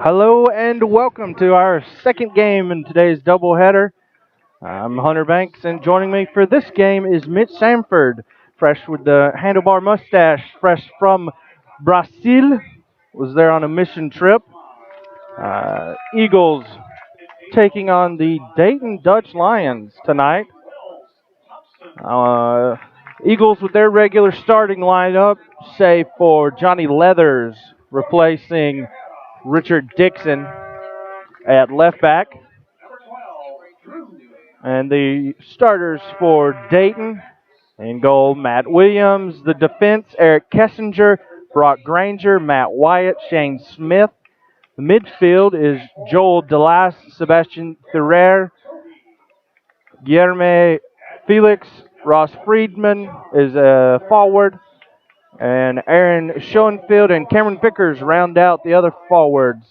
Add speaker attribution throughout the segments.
Speaker 1: Hello and welcome to our second game in today's doubleheader. I'm Hunter Banks, and joining me for this game is Mitch Sanford, fresh with the handlebar mustache, fresh from Brazil. Was there on a mission trip. Eagles taking on the Dayton Dutch Lions tonight. Uh, Eagles with their regular starting lineup, save for Johnny Leathers replacing Richard Dickson at left back. And the starters for Dayton: in goal, Matt Williams. The defense, Eric Kessinger, Brock Granger, Matt Wyatt, Shane Smith. The midfield is Joel Delas, Sebastian Ferrer, Guillermo Felix, Ross Friedman is a forward, and Aaron Schoenfield and Cameron Vickers round out the other forwards.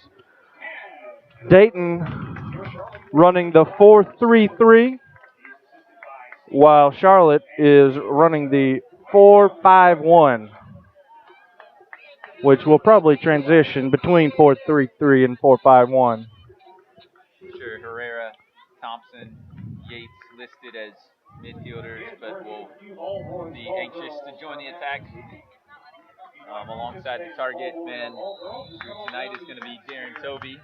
Speaker 1: Dayton running the 4-3-3, while Charlotte is running the 4-5-1, which will probably transition between 4-3-3 and 4-5-1.
Speaker 2: Sure, Herrera, Thompson, Yates listed as midfielders, but will be anxious to join the attack alongside the target man who tonight is going to be Darren Toby.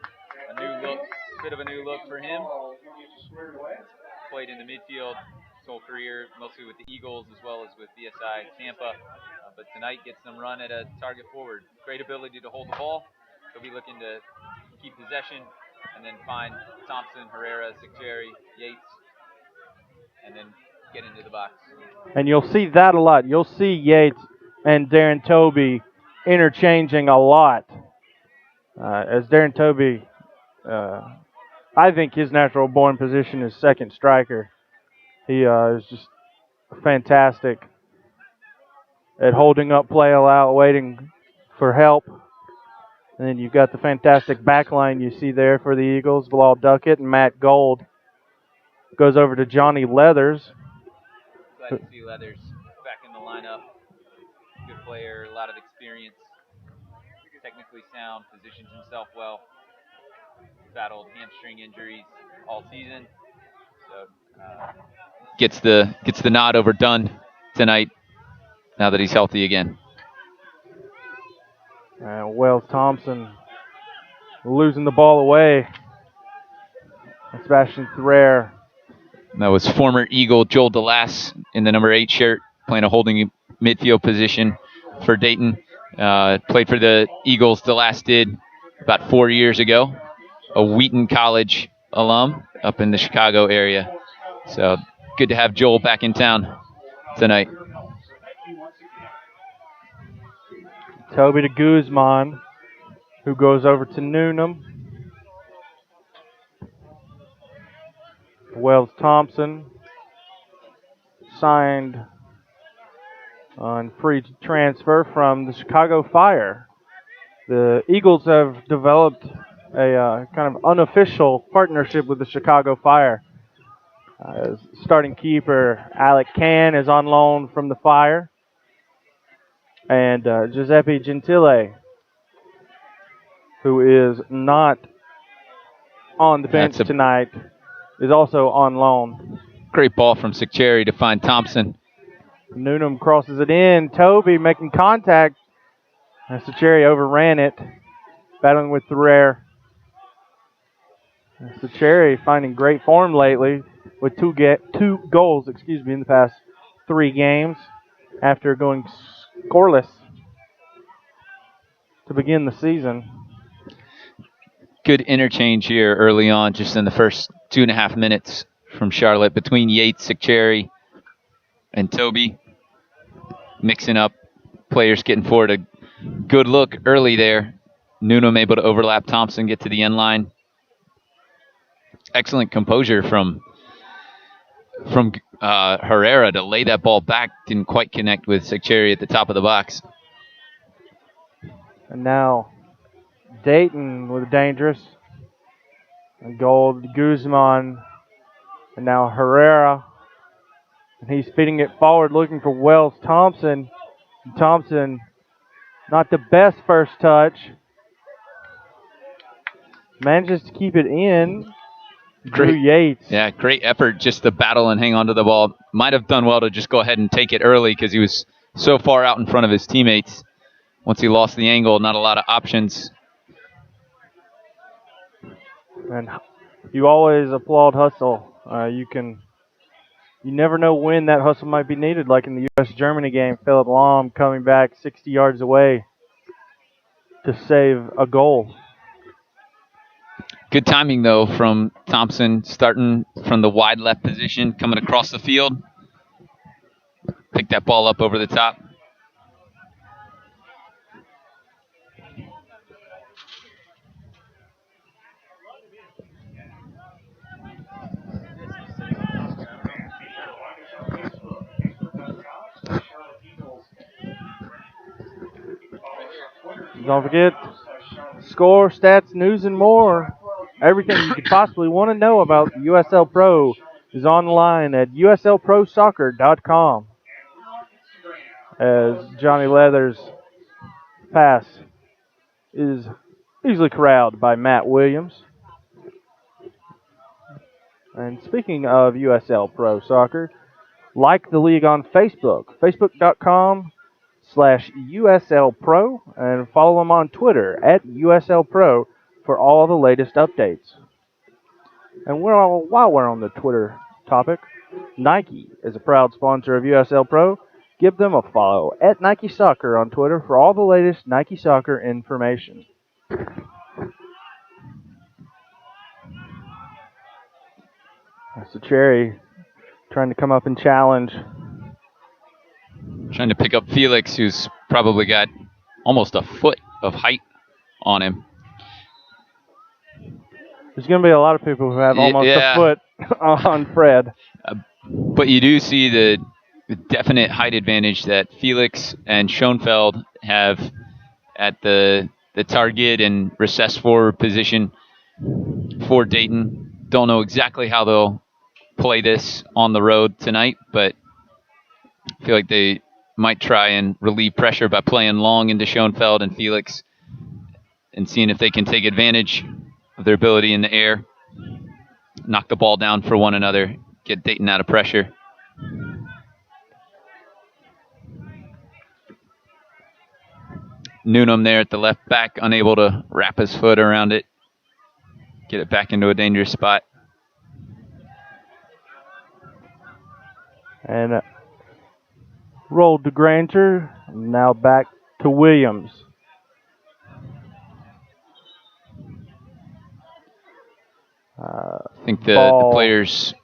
Speaker 2: A new look, bit of a new look for him. Played in the midfield his whole career, mostly with the Eagles as well as with BSI Tampa. But tonight gets them run at a target forward. Great ability to hold the ball. He'll be looking to keep possession and then find Thompson, Herrera, Sikjeri, Yates, and then get into the box.
Speaker 1: And you'll see that a lot. You'll see Yates and Darren Toby interchanging a lot. As Darren Toby, I think his natural born position is second striker. He is just fantastic at holding up play out, waiting for help. And then you've got the fantastic back line you see there for the Eagles. Bilal Duckett and Matt Gold. Goes over to Johnny Leathers.
Speaker 2: Glad to see Leathers back in the lineup. Good player, a lot of experience. Technically sound, positions himself well. Battled hamstring injuries all season. So gets the nod over Dunn tonight now that he's healthy again.
Speaker 1: Wells Thompson losing the ball away. Sebastian Ferrer.
Speaker 2: That was former Eagle Joel Delas in the number 8 shirt, playing a holding midfield position for Dayton. Played for the Eagles. Delas did about 4 years ago. A Wheaton College alum up in the Chicago area. So good to have Joel back in town tonight.
Speaker 1: Toby to Guzman, who goes over to Noonan. Wells Thompson signed on free transfer from the Chicago Fire. The Eagles have developed a kind of unofficial partnership with the Chicago Fire. Starting keeper Alec Can is on loan from the Fire. And Giuseppe Gentile, who is not on the bench tonight, is also on loan.
Speaker 2: Great ball from Sikjeri to find Thompson.
Speaker 1: Noonan crosses it in. Toby making contact. And Sikjeri overran it, battling with Ferrer. Sikjeri finding great form lately with two goals in the past 3 games after going scoreless to begin the season.
Speaker 2: Good interchange here early on, just in the first 2.5 minutes from Charlotte between Yates, Sikjeri, and Toby. Mixing up players, getting forward. A good look early there. Noonan able to overlap Thompson, get to the end line. Excellent composure from Herrera to lay that ball back. Didn't quite connect with Sikjeri at the top of the box.
Speaker 1: And now Dayton with dangerous. And Gold, Guzman, and now Herrera. And he's feeding it forward, looking for Wells Thompson. Thompson, not the best first touch. manages to keep it in. Drew
Speaker 2: Great.
Speaker 1: Yates.
Speaker 2: Yeah, great effort just to battle and hang on to the ball. Might have done well to just go ahead and take it early because he was so far out in front of his teammates. Once he lost the angle, not a lot of options.
Speaker 1: And you always applaud hustle. You never know when that hustle might be needed, like in the U.S.-Germany game, Philip Lahm coming back 60 yards away to save a goal.
Speaker 2: Good timing, though, from Thompson, starting from the wide left position, coming across the field. Pick that ball up over the top.
Speaker 1: Don't forget, score, stats, news, and more. Everything you could possibly want to know about USL Pro is online at uslprosoccer.com. As Johnny Leather's pass is easily corralled by Matt Williams. And speaking of USL Pro Soccer, like the league on Facebook, facebook.com/USL Pro, and follow them on Twitter at USL Pro for all the latest updates. And while we're on the Twitter topic, Nike is a proud sponsor of USL Pro. Give them a follow at Nike Soccer on Twitter for all the latest Nike Soccer information. That's the Cherry trying to come up and challenge.
Speaker 2: Trying to pick up Felix, who's probably got almost a foot of height on him.
Speaker 1: There's going to be a lot of people who have almost a foot on Fred.
Speaker 2: But you do see the definite height advantage that Felix and Schoenfeld have at the target and recess forward position for Dayton. Don't know exactly how they'll play this on the road tonight, but I feel like they might try and relieve pressure by playing long into Schoenfeld and Felix and seeing if they can take advantage of their ability in the air, knock the ball down for one another, get Dayton out of pressure. Noonan there at the left back, unable to wrap his foot around it, get it back into a dangerous spot.
Speaker 1: And rolled to Granger, now back to Williams.
Speaker 2: I think the players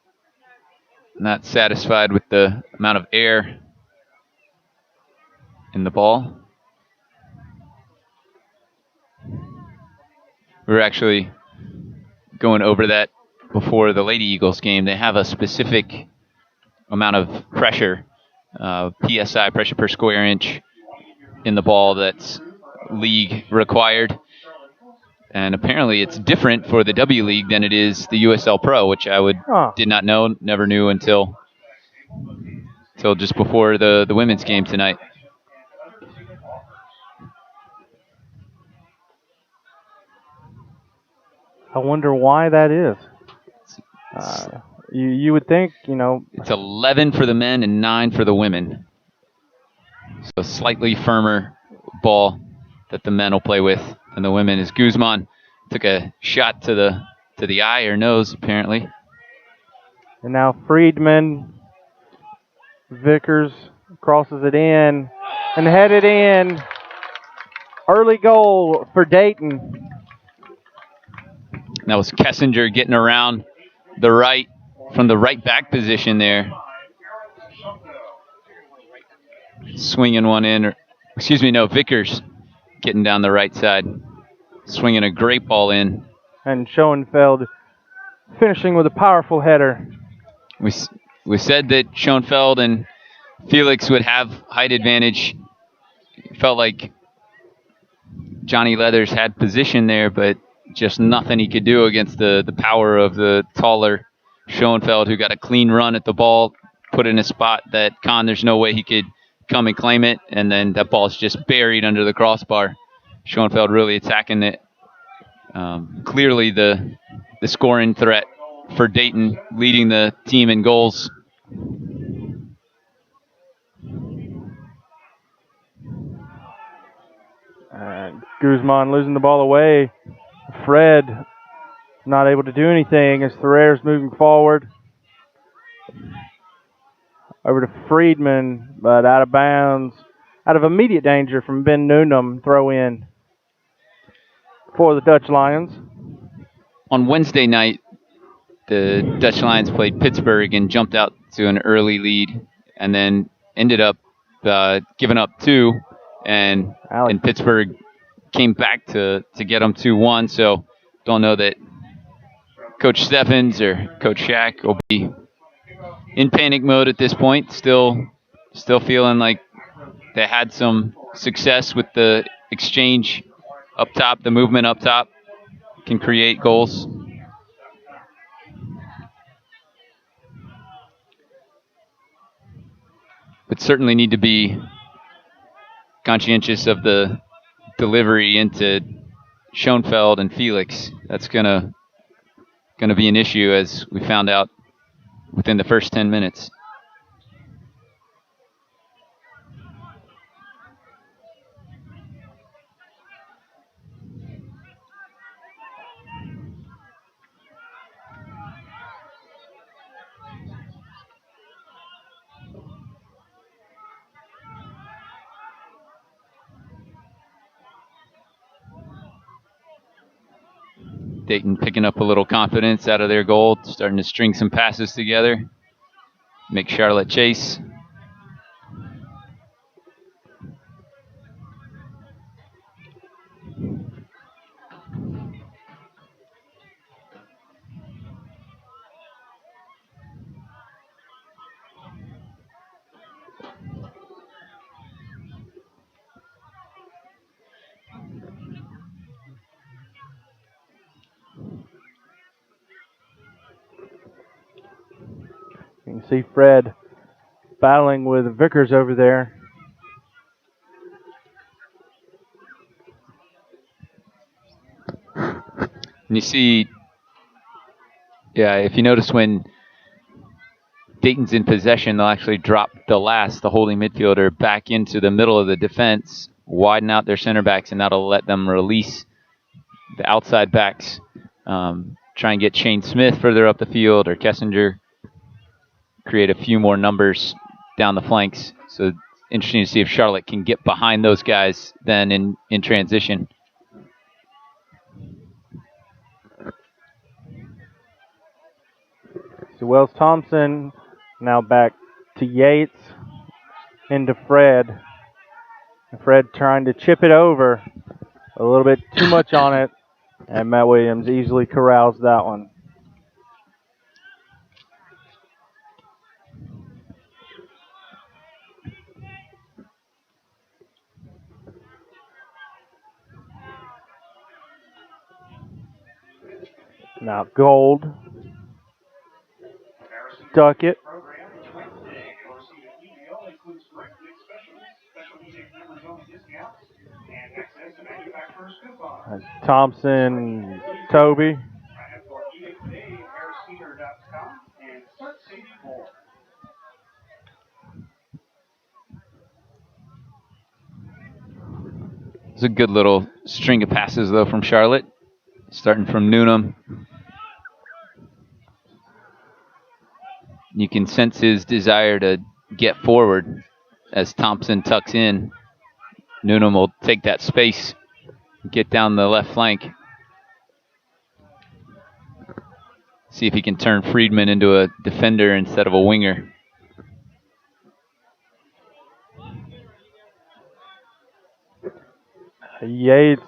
Speaker 2: not satisfied with the amount of air in the ball. We were actually going over that before the Lady Eagles game. They have a specific amount of pressure, PSI, pressure per square inch, in the ball that's league required. And apparently it's different for the W League than it is the USL Pro, which I did not know, never knew until just before the women's game tonight.
Speaker 1: I wonder why that is. You would think,
Speaker 2: It's 11 for the men and 9 for the women. So a slightly firmer ball that the men will play with than the women. As Guzman took a shot to the eye or nose, apparently.
Speaker 1: And now Friedman, Vickers crosses it in and headed in. Early goal for Dayton.
Speaker 2: That was Kessinger getting around the right from the right back position there. Swinging one in. Vickers getting down the right side. Swinging a great ball in.
Speaker 1: And Schoenfeld finishing with a powerful header.
Speaker 2: We said that Schoenfeld and Felix would have height advantage. It felt like Johnny Leathers had position there, but just nothing he could do against the power of the taller Schoenfeld, who got a clean run at the ball, put in a spot that there's no way he could come and claim it, and then that ball's just buried under the crossbar. Schoenfeld really attacking it Clearly the scoring threat for Dayton, leading the team in goals.
Speaker 1: Guzman losing the ball away. Fred not able to do anything as Ferrer's moving forward. Over to Friedman, but out of bounds. Out of immediate danger from Ben Noonan. Throw in for the Dutch Lions.
Speaker 2: On Wednesday night, the Dutch Lions played Pittsburgh and jumped out to an early lead, and then ended up giving up 2, and Pittsburgh came back to get them 2-1. So don't know that Coach Steffens or Coach Shack will be in panic mode at this point. Still feeling like they had some success with the exchange up top, the movement up top can create goals. But certainly need to be conscientious of the delivery into Schoenfeld and Felix. That's gonna be an issue, as we found out within the first 10 minutes. Dayton picking up a little confidence out of their goal, starting to string some passes together, make Charlotte chase.
Speaker 1: You can see Fred battling with Vickers over there.
Speaker 2: And you see, if you notice when Dayton's in possession, they'll actually drop the holding midfielder, back into the middle of the defense, widen out their center backs, and that'll let them release the outside backs. Try and get Shane Smith further up the field, or Kessinger, create a few more numbers down the flanks. So interesting to see if Charlotte can get behind those guys then in transition.
Speaker 1: So Wells Thompson now back to Yates, into Fred. Fred trying to chip it over. A little bit too much on it, and Matt Williams easily corrals that one. Now Gold. Stuck it. Thompson, Toby.
Speaker 2: It's a good little string of passes, though, from Charlotte, starting from Noonan. You can sense his desire to get forward as Thompson tucks in. Noonan will take that space, get down the left flank. See if he can turn Friedman into a defender instead of a winger.
Speaker 1: Yates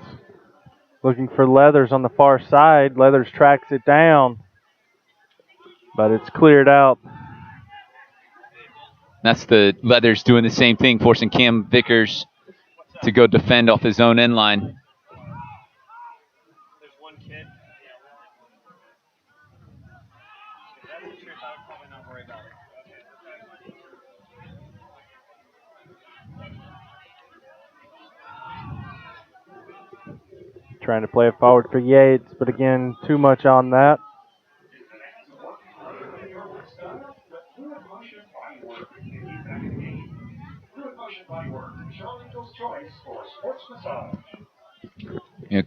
Speaker 1: looking for Leathers on the far side. Leathers tracks it down, but it's cleared out.
Speaker 2: That's the Leathers doing the same thing, forcing Cam Vickers to go defend off his own end line.
Speaker 1: Trying to play it forward for Yates, but again, too much on that.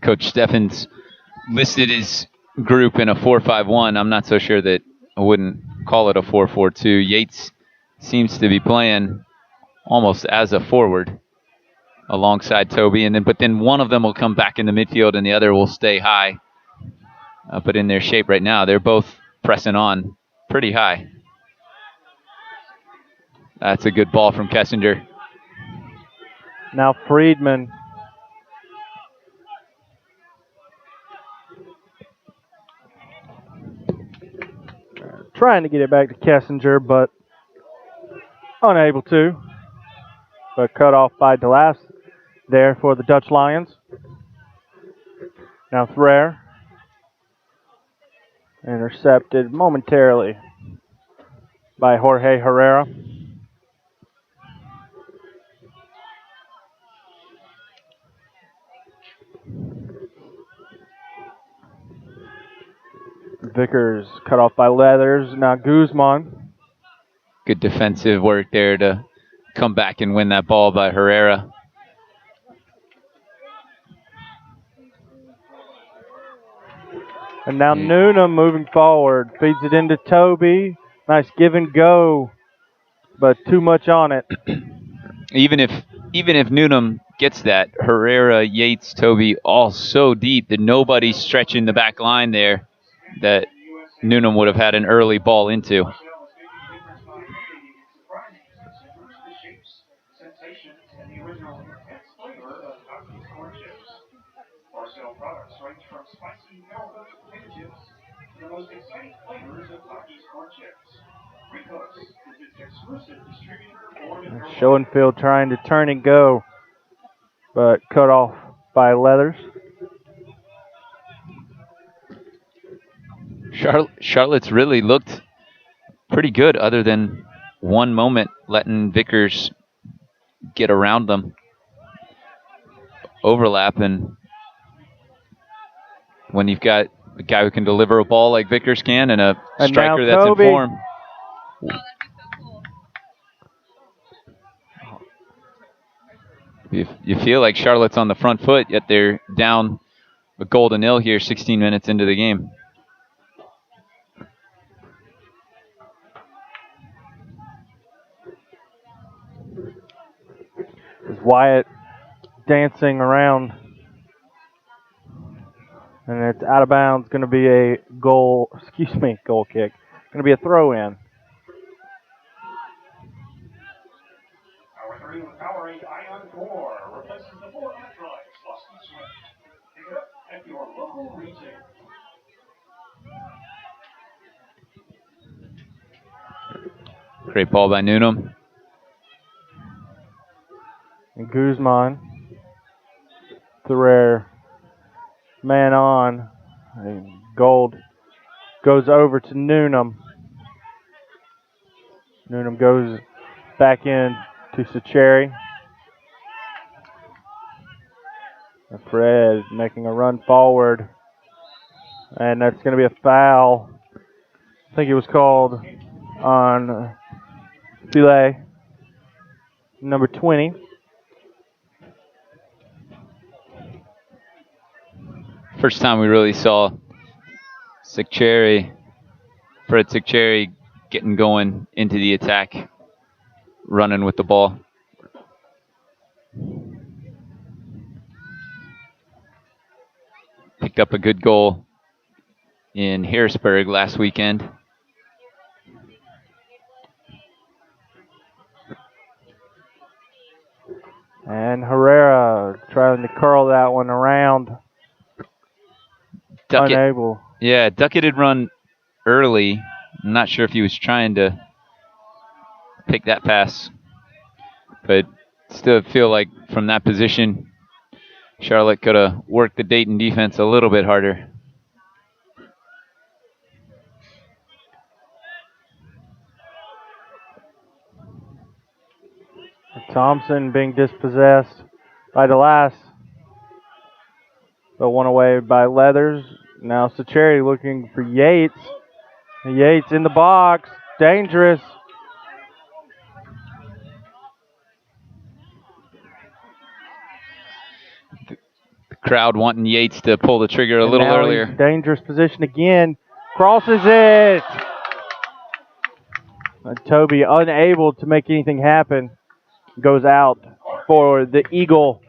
Speaker 2: Coach Steffens listed his group in a 4-5-1. I'm not so sure that I wouldn't call it a 4-4-2. Yates seems to be playing almost as a forward alongside Toby, but then one of them will come back in the midfield and the other will stay high. But in their shape right now, they're both pressing on pretty high. That's a good ball from Kessinger.
Speaker 1: Now Friedman. Trying to get it back to Kessinger, but unable to. But cut off by DeLass there for the Dutch Lions. Now Thrare. Intercepted momentarily by Jorge Herrera. Vickers cut off by Leathers. Now Guzman.
Speaker 2: Good defensive work there to come back and win that ball by Herrera.
Speaker 1: And now Noonan moving forward. Feeds it into Toby. Nice give and go, but too much on it.
Speaker 2: Even if Noonan gets that, Herrera, Yates, Toby, all so deep that nobody's stretching the back line there that Noonan would have had an early ball into.
Speaker 1: Schoenfield trying to turn and go, but cut off by Leathers.
Speaker 2: Charlotte's really looked pretty good other than one moment letting Vickers get around them. Overlap, and when you've got a guy who can deliver a ball like Vickers can and a striker that's in form. You feel like Charlotte's on the front foot, yet they're down a goal to nil here 16 minutes into the game.
Speaker 1: Is Wyatt dancing around, and it's out of bounds. Going to be a goal kick. Going to be a throw in.
Speaker 2: Great ball by Noonan.
Speaker 1: And Guzman. Thorere. Man on. And Gold goes over to Noonan. Noonan goes back in to Sacheri. Fred making a run forward. And that's going to be a foul. I think it was called on Filet, number 20.
Speaker 2: First time we really saw Fred Sacheri getting going into the attack, running with the ball. Picked up a good goal in Harrisburg last weekend.
Speaker 1: And Herrera trying to curl that one around. Unable.
Speaker 2: Duckett had run early. I'm not sure if he was trying to pick that pass. But still feel like from that position, Charlotte could have worked the Dayton defense a little bit harder.
Speaker 1: Thompson being dispossessed by DeLass. but one away by Leathers. Now Sacheri looking for Yates. Yates in the box. Dangerous.
Speaker 2: Crowd wanting Yates to pull the trigger a little
Speaker 1: now
Speaker 2: earlier.
Speaker 1: He's dangerous position again. Crosses it. Toby unable to make anything happen. Goes out for the Eagle.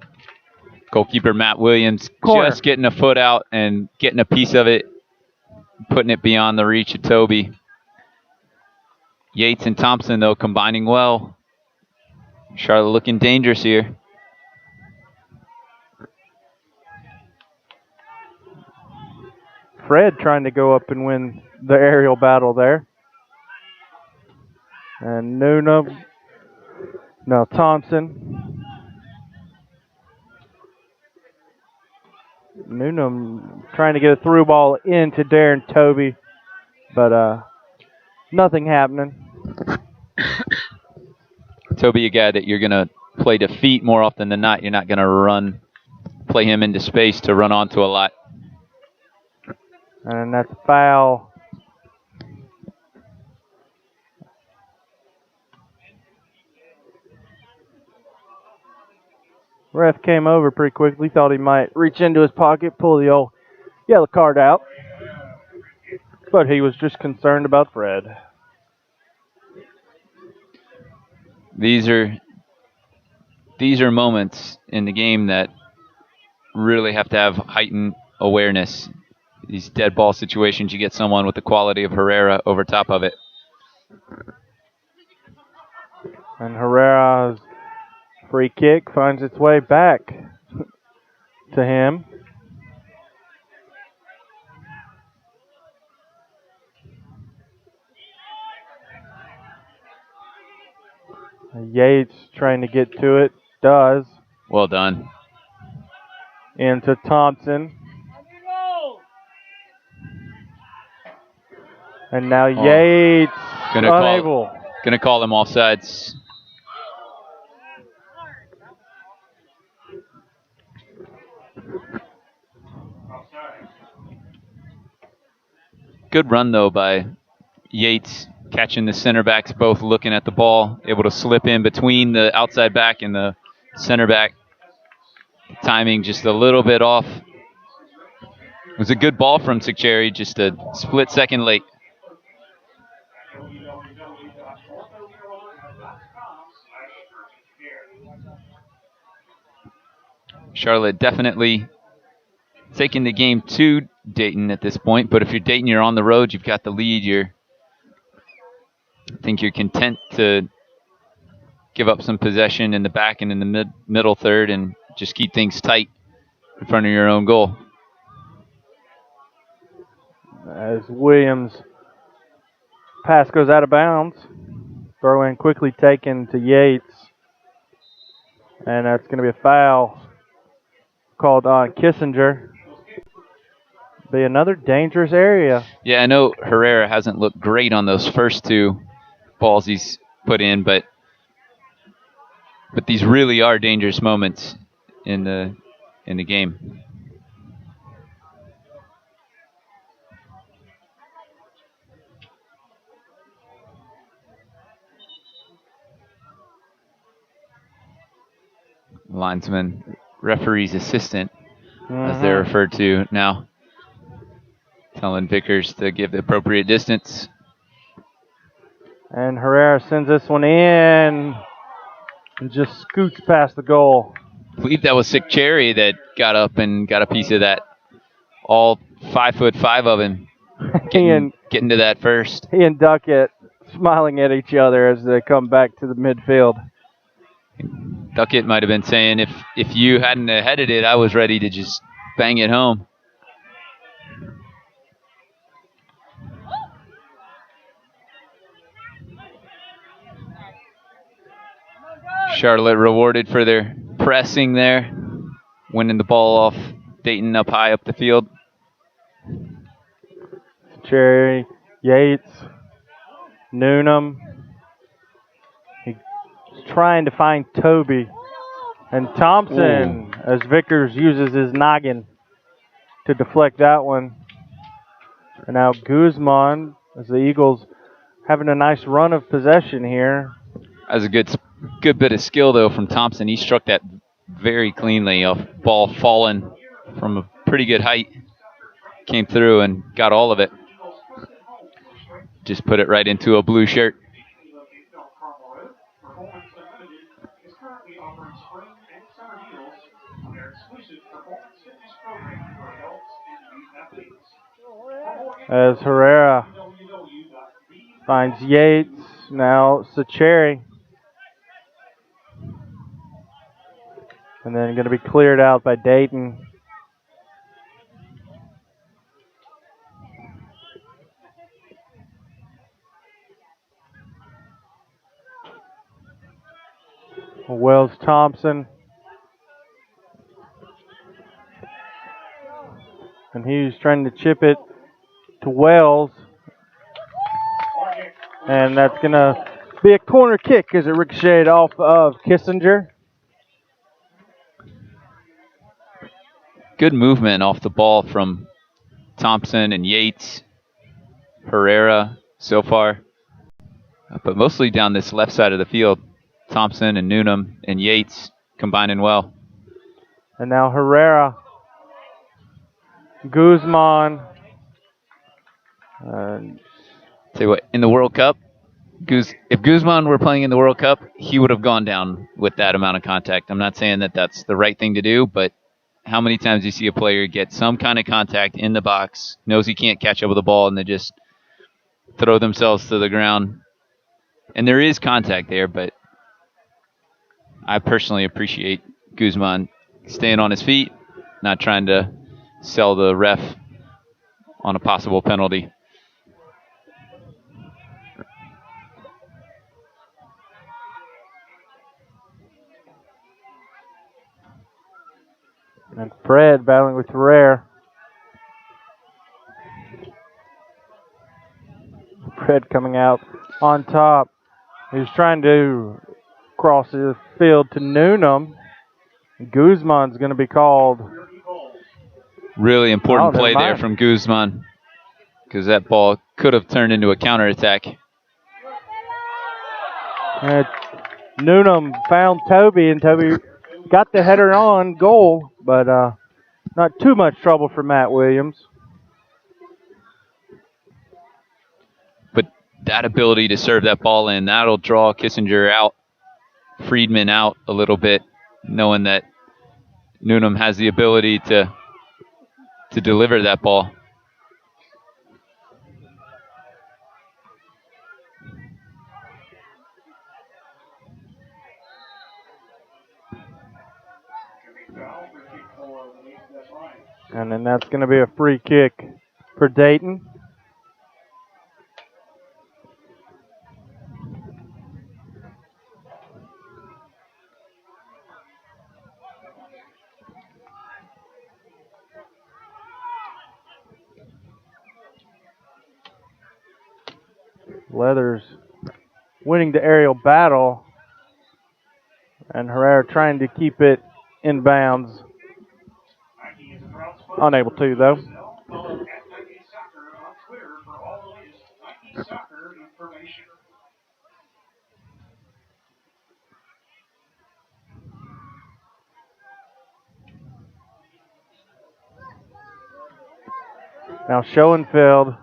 Speaker 2: Goalkeeper Matt Williams
Speaker 1: Corner.
Speaker 2: just getting a foot out and getting a piece of it, putting it beyond the reach of Toby. Yates and Thompson, though, combining well. Charlotte looking dangerous here.
Speaker 1: Fred trying to go up and win the aerial battle there. And Noonan. Now Thompson. Noonan trying to get a through ball into Darren Toby, but nothing happening.
Speaker 2: Toby, a guy that you're going to play to feet more often than not. You're not going to play him into space to run onto a lot.
Speaker 1: And that's a foul. Ref came over pretty quickly, thought he might reach into his pocket, pull the old yellow card out. But he was just concerned about Fred.
Speaker 2: These are moments in the game that really have to have heightened awareness. These dead ball situations, you get someone with the quality of Herrera over top of it.
Speaker 1: And Herrera's free kick finds its way back to him. Yates trying to get to it. Does.
Speaker 2: Well done.
Speaker 1: Into Thompson. And now Yates unable.
Speaker 2: Gonna call them offsides. Good run though by Yates, catching the center backs both looking at the ball, able to slip in between the outside back and the center back. Timing just a little bit off. It was a good ball from Sacheri, just a split second late. Charlotte definitely taking the game to Dayton at this point, but if you're Dayton, you're on the road, you've got the lead, I think you're content to give up some possession in the back and in the middle third and just keep things tight in front of your own goal.
Speaker 1: As Williams' pass goes out of bounds, throw in quickly taken to Yates, and that's going to be a foul called on Kissinger. Be another dangerous area.
Speaker 2: Yeah, I know Herrera hasn't looked great on those first two balls he's put in, but these really are dangerous moments in the game. Linesman, referee's assistant, as they're referred to now, telling Vickers to give the appropriate distance.
Speaker 1: And Herrera sends this one in and just scoots past the goal.
Speaker 2: I believe that was Sacheri that got up and got a piece of that. All 5'5" of him getting to that first.
Speaker 1: He and Duckett smiling at each other as they come back to the midfield.
Speaker 2: Duckett might have been saying, if you hadn't headed it, I was ready to just bang it home. Charlotte rewarded for their pressing there, winning the ball off Dayton up high up the field.
Speaker 1: Cherry, Yates, Noonan. He's trying to find Toby. And Thompson, as Vickers uses his noggin. to deflect that one. And now Guzman, as the Eagles having a nice run of possession here.
Speaker 2: That was a good bit of skill, though, from Thompson. He struck that very cleanly. A ball falling from a pretty good height. Came through and got all of it. Just put it right into a blue shirt.
Speaker 1: As Herrera finds Yates, now Sacheri. And then going to be cleared out by Dayton. Wells Thompson. And he's trying to chip it to Wells. And that's going to be a corner kick as it ricocheted off of Kissinger.
Speaker 2: Good movement off the ball from Thompson and Yates, Herrera so far. But mostly down this left side of the field. Thompson and Newnham and Yates combining well.
Speaker 1: And now Herrera. Guzman.
Speaker 2: Tell you what, in the World Cup, if Guzman were playing in the World Cup, he would have gone down with that amount of contact. I'm not saying that that's the right thing to do, but how many times do you see a player get some kind of contact in the box, knows he can't catch up with the ball, and they just throw themselves to the ground? And there is contact there, but I personally appreciate Guzman staying on his feet, not trying to sell the ref on a possible penalty.
Speaker 1: And Fred battling with Herrera. Fred coming out on top. He's trying to cross the field to Newnham. Guzman's going to be called.
Speaker 2: Really important play there from Guzman, because that ball could have turned into a counterattack.
Speaker 1: Newnham found Toby, and Toby got the header on goal, but not too much trouble for Matt Williams.
Speaker 2: But that ability to serve that ball in, that'll draw Kissinger out, Friedman out a little bit, knowing that Newnham has the ability to deliver that ball.
Speaker 1: And then that's going to be a free kick for Dayton. Leathers winning the aerial battle, and Herrera trying to keep it in bounds. Unable to, though. Now Schoenfeld.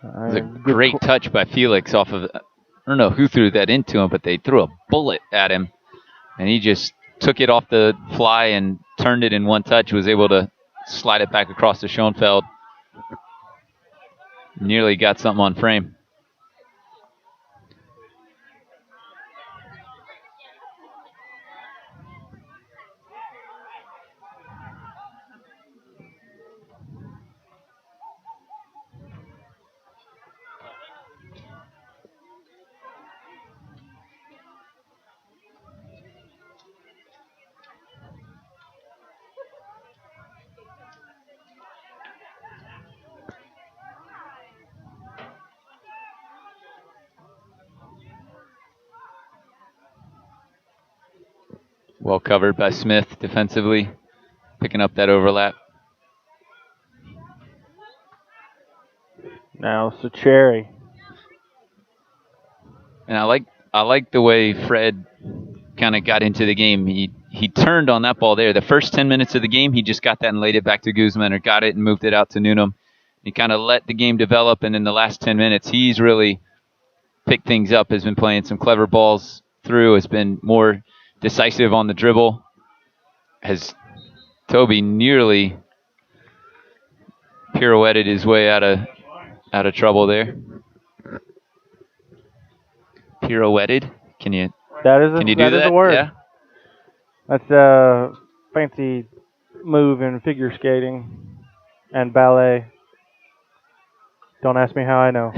Speaker 2: It was a great touch by Felix off of, I don't know who threw that into him, but they threw a bullet at him, and he just took it off the fly and turned it in one touch, was able to slide it back across to Schoenfeld. Nearly got something on frame. Well covered by Smith defensively, picking up that overlap.
Speaker 1: Now Sacheri.
Speaker 2: And I like the way Fred kind of got into the game. He turned on that ball there. The first 10 minutes of the game, he just got that and laid it back to Guzman, or got it and moved it out to Newnham. He kind of let the game develop, and in the last 10 minutes, he's really picked things up, has been playing some clever balls through, has been more decisive on the dribble. Has Toby nearly pirouetted his way out of trouble there. Pirouetted? Can you do that?
Speaker 1: Is a word.
Speaker 2: Yeah.
Speaker 1: That's a fancy move in figure skating and ballet. Don't ask me how I know.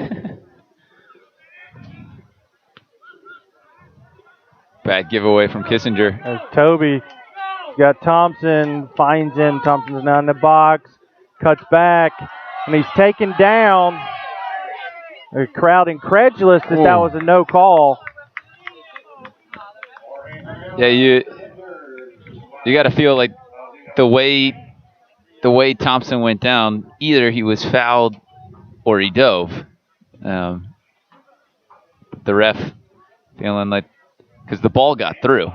Speaker 2: Bad giveaway from Kissinger.
Speaker 1: As Toby got Thompson, finds him. Thompson's now in the box, cuts back, and he's taken down. The crowd incredulous that that was a no call.
Speaker 2: Yeah, you got to feel like the way Thompson went down, either he was fouled or he dove. The ref feeling like, because the ball got through.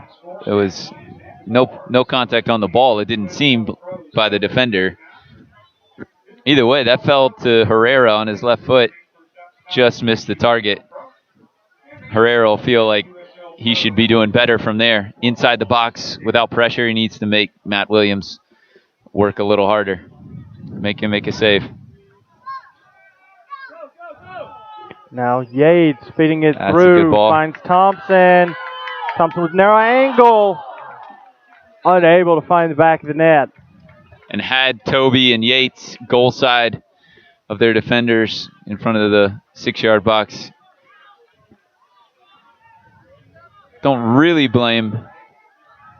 Speaker 2: It was no contact on the ball. It didn't seem by the defender. Either way, that fell to Herrera on his left foot. Just missed the target. Herrera will feel like he should be doing better from there. Inside the box, without pressure, he needs to make Matt Williams work a little harder. Make him make a save.
Speaker 1: Now Yates feeding it
Speaker 2: That's
Speaker 1: through,
Speaker 2: a good ball.
Speaker 1: finds Thompson. Thompson with narrow angle. Unable to find the back of the net.
Speaker 2: And had Toby and Yates goal side of their defenders in front of the 6-yard box. Don't really blame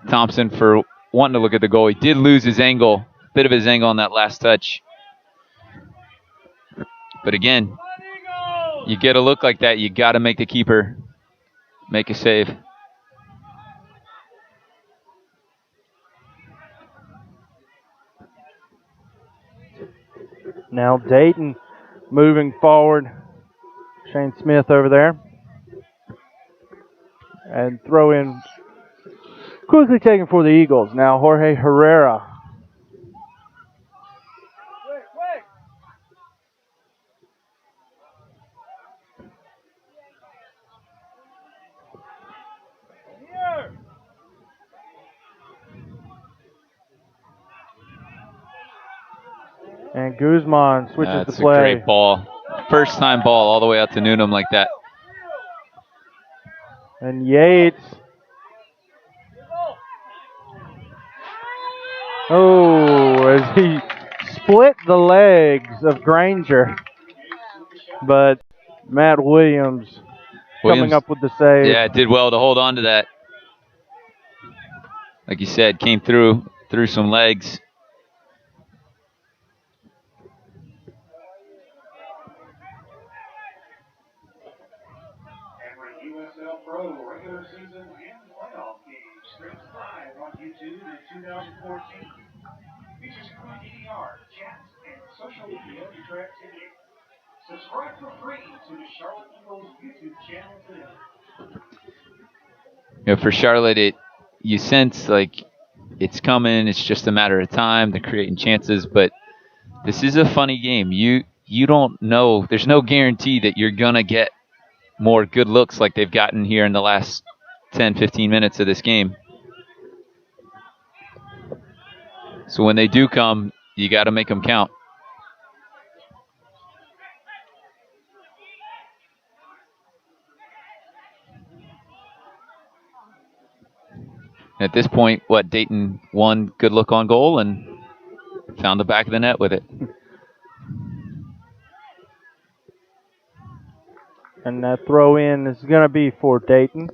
Speaker 2: Thompson for wanting to look at the goal. He did lose his angle, bit of his angle on that last touch. But again, you get a look like that, you got to make the keeper make a save.
Speaker 1: Now Dayton moving forward. Shane Smith over there. And throw in quickly taken for the Eagles. Now Jorge Herrera. And Guzman switches
Speaker 2: That's
Speaker 1: the play.
Speaker 2: A great ball. First time ball all the way out to Newnham like that.
Speaker 1: And Yates. Oh, as he split the legs of Granger. But Matt Williams coming up with the save.
Speaker 2: Yeah, did well to hold on to that. Like you said, came through some legs.
Speaker 3: Regular season and playoff games. Streams live on YouTube in 2014. Features free DVR, chats, and social media interactivity. Subscribe for free to the Charlotte Eagles YouTube channel today.
Speaker 2: You know, for Charlotte, you sense like it's coming. It's just a matter of time. They're creating chances, but this is a funny game. You don't know. There's no guarantee that you're gonna get more good looks like they've gotten here in the last 10, 15 minutes of this game. So when they do come, you got to make them count. At this point, Dayton won good look on goal and found the back of the net with it.
Speaker 1: And that throw in is going to be for Dayton.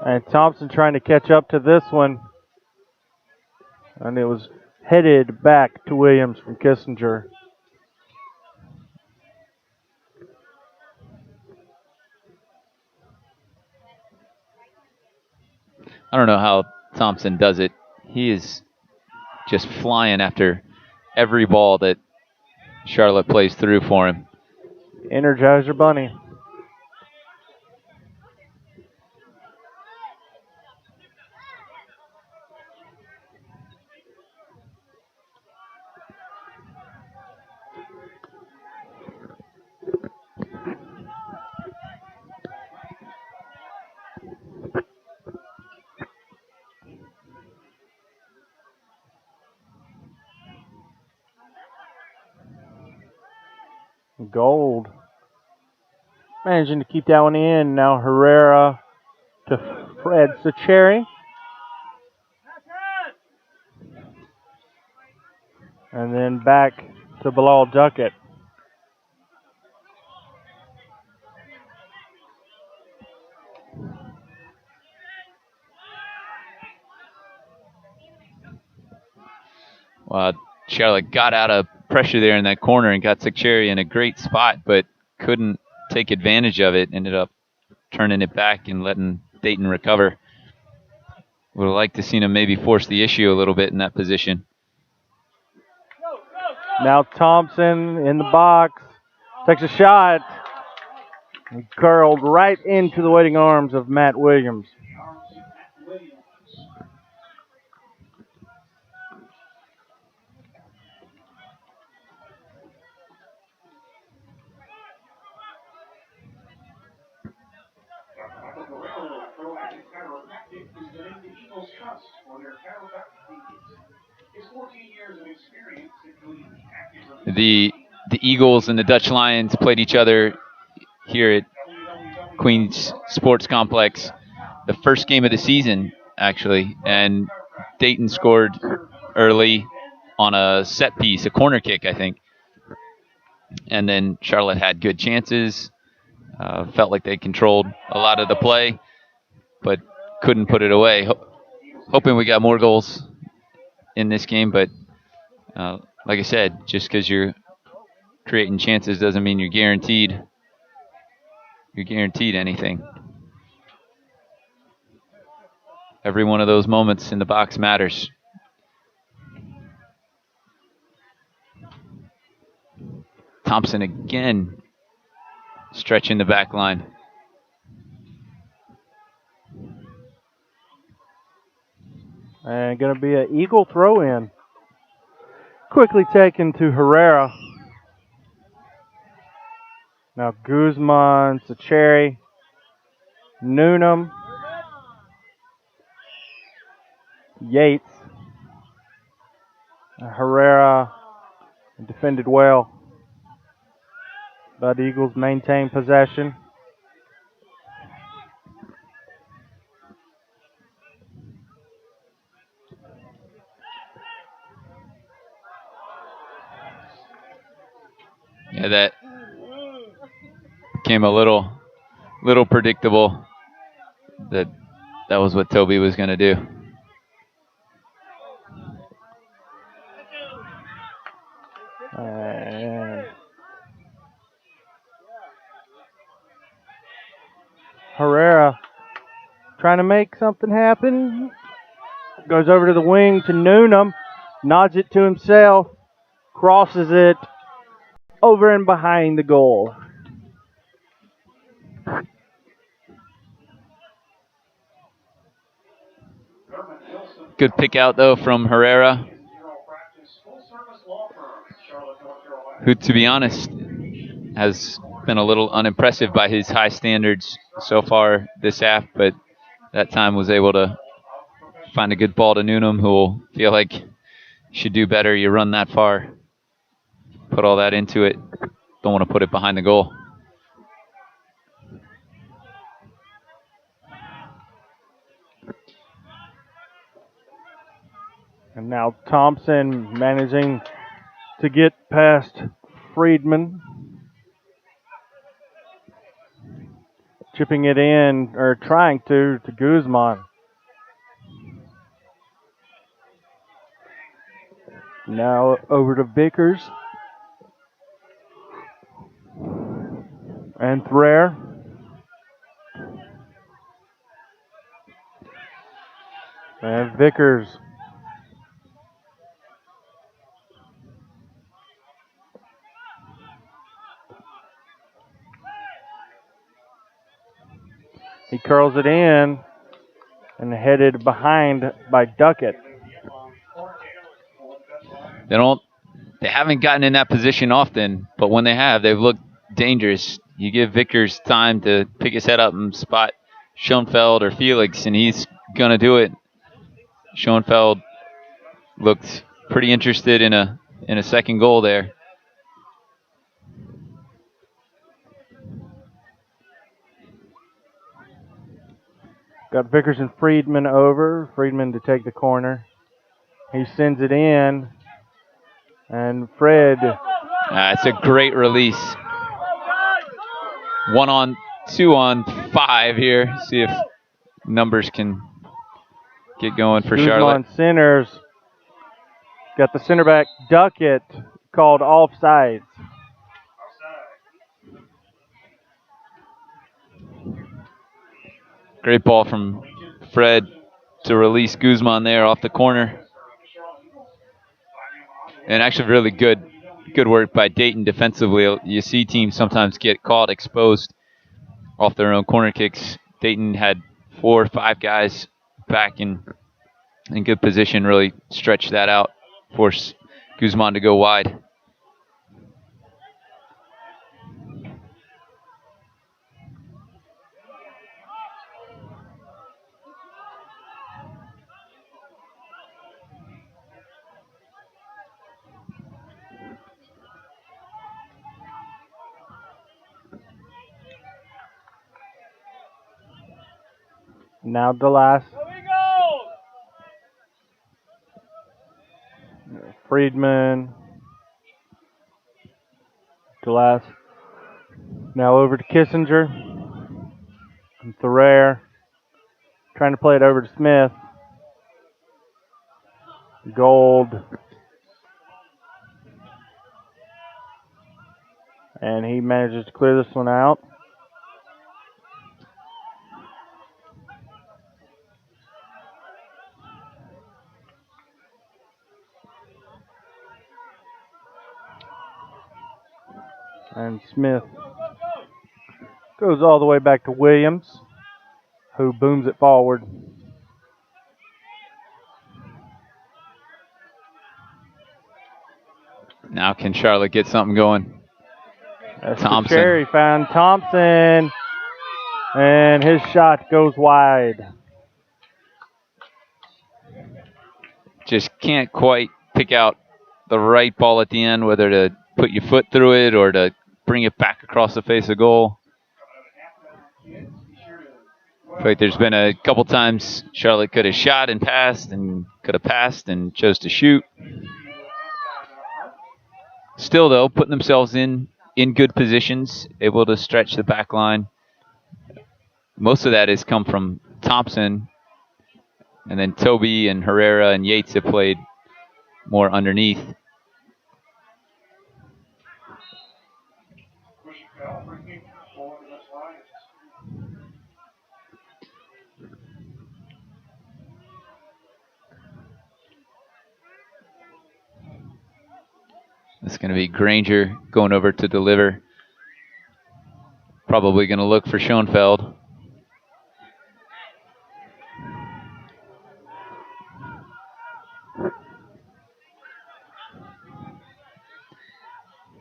Speaker 1: And Thompson trying to catch up to this one. And it was headed back to Williams from Kissinger.
Speaker 2: I don't know how Thompson does it. He is just flying after every ball that Charlotte plays through for him.
Speaker 1: Energizer Bunny. Gold. Managing to keep that one in. Now Herrera to Fred Sacheri. And then back to Bilal Duckett.
Speaker 2: Charlotte got out of pressure there in that corner and got Sacheri in a great spot, but couldn't take advantage of it. Ended up turning it back and letting Dayton recover. Would have liked to seen him maybe force the issue a little bit in that position.
Speaker 1: Now Thompson in the box. Takes a shot. And curled right into the waiting arms of Matt Williams.
Speaker 2: The Eagles and the Dutch Lions played each other here at Queens Sports Complex the first game of the season, actually, and Dayton scored early on a set piece, a corner kick, I think. And then Charlotte had good chances, felt like they controlled a lot of the play, but couldn't put it away. Hoping we got more goals in this game, but like I said, just because you're creating chances doesn't mean you're guaranteed anything. Every one of those moments in the box matters. Thompson again stretching the back line.
Speaker 1: And going to be an Eagle throw in. Quickly taken to Herrera. Now Guzman, Sacheri, Noonan, Yates. Herrera defended well. But the Eagles maintain possession.
Speaker 2: Yeah, that became a little predictable. That was what Toby was going to do.
Speaker 1: And Herrera trying to make something happen. Goes over to the wing to Noonan. Nods it to himself. Crosses it over and behind the goal.
Speaker 2: Good pick out, though, from Herrera, who, to be honest, has been a little unimpressive by his high standards so far this half, but that time was able to find a good ball to Noonan, who will feel like should do better. You run that far, put all that into it. Don't want to put it behind the goal.
Speaker 1: And now Thompson managing to get past Friedman. Chipping it in, or trying to Guzman. Now over to Vickers. And Thrare. And Vickers. He curls it in and headed behind by Duckett.
Speaker 2: They haven't gotten in that position often, but when they have, they've looked dangerous. You give Vickers time to pick his head up and spot Schoenfeld or Felix, and he's going to do it. Schoenfeld looked pretty interested in a second goal there.
Speaker 1: Got Vickers and Friedman over. Friedman to take the corner. He sends it in. And Fred.
Speaker 2: It's a great release. 1 on 2 on 5 here. See if numbers can get going for Charlotte.
Speaker 1: Centers. Got the center back Duckett called offsides.
Speaker 2: Great ball from Fred to release Guzman there off the corner. And actually really good work by Dayton defensively. You see teams sometimes get caught exposed off their own corner kicks. Dayton had 4 or 5 guys back in good position, really stretched that out, force Guzman to go wide.
Speaker 1: Now Delas. Friedman. Delas. Now over to Kissinger. And Thoreau. Trying to play it over to Smith. Gold. And he manages to clear this one out. And Smith goes all the way back to Williams, who booms it forward.
Speaker 2: Now can Charlotte get something going?
Speaker 1: Thompson. Cherry found Thompson, and his shot goes wide.
Speaker 2: Just can't quite pick out the right ball at the end, whether to put your foot through it or to bring it back across the face of goal. In fact, there's been a couple times Charlotte could have shot and passed and could have passed and chose to shoot. Still, though, putting themselves in good positions, able to stretch the back line. Most of that has come from Thompson. And then Toby and Herrera and Yates have played more underneath. It's going to be Granger going over to deliver. Probably going to look for Schoenfeld.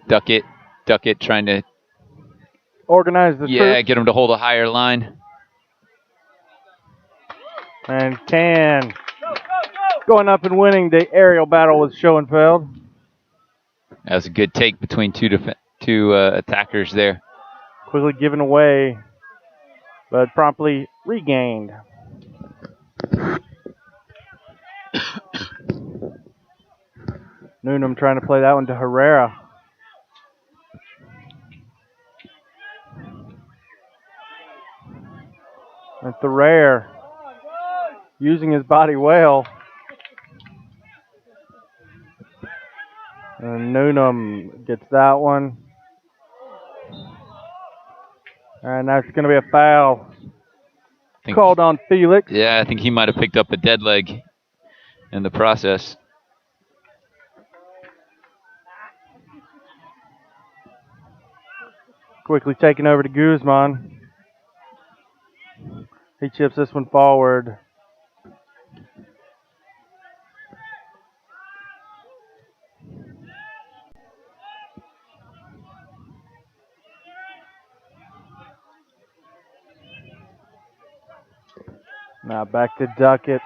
Speaker 2: Duckett trying to
Speaker 1: organize the troops.
Speaker 2: Get him to hold a higher line.
Speaker 1: And Can going up and winning the aerial battle with Schoenfeld.
Speaker 2: That was a good take between two attackers there.
Speaker 1: Quickly given away, but promptly regained. Noonan trying to play that one to Herrera. And Thoreau using his body well. And Noonan gets that one. And that's going to be a foul. called on Felix.
Speaker 2: Yeah, I think he might have picked up a dead leg in the process.
Speaker 1: Quickly taken over to Guzman. He chips this one forward. Now back to Duckett.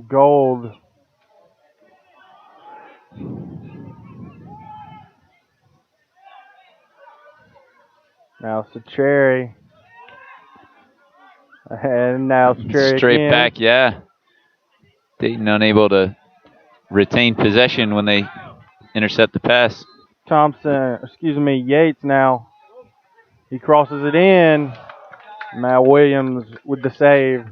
Speaker 1: Gold. Now Cherry. And now Cherry
Speaker 2: Straight
Speaker 1: again.
Speaker 2: back, yeah. Dayton unable to retain possession when they intercept the pass.
Speaker 1: Yates now. He crosses it in. Now Williams with the save.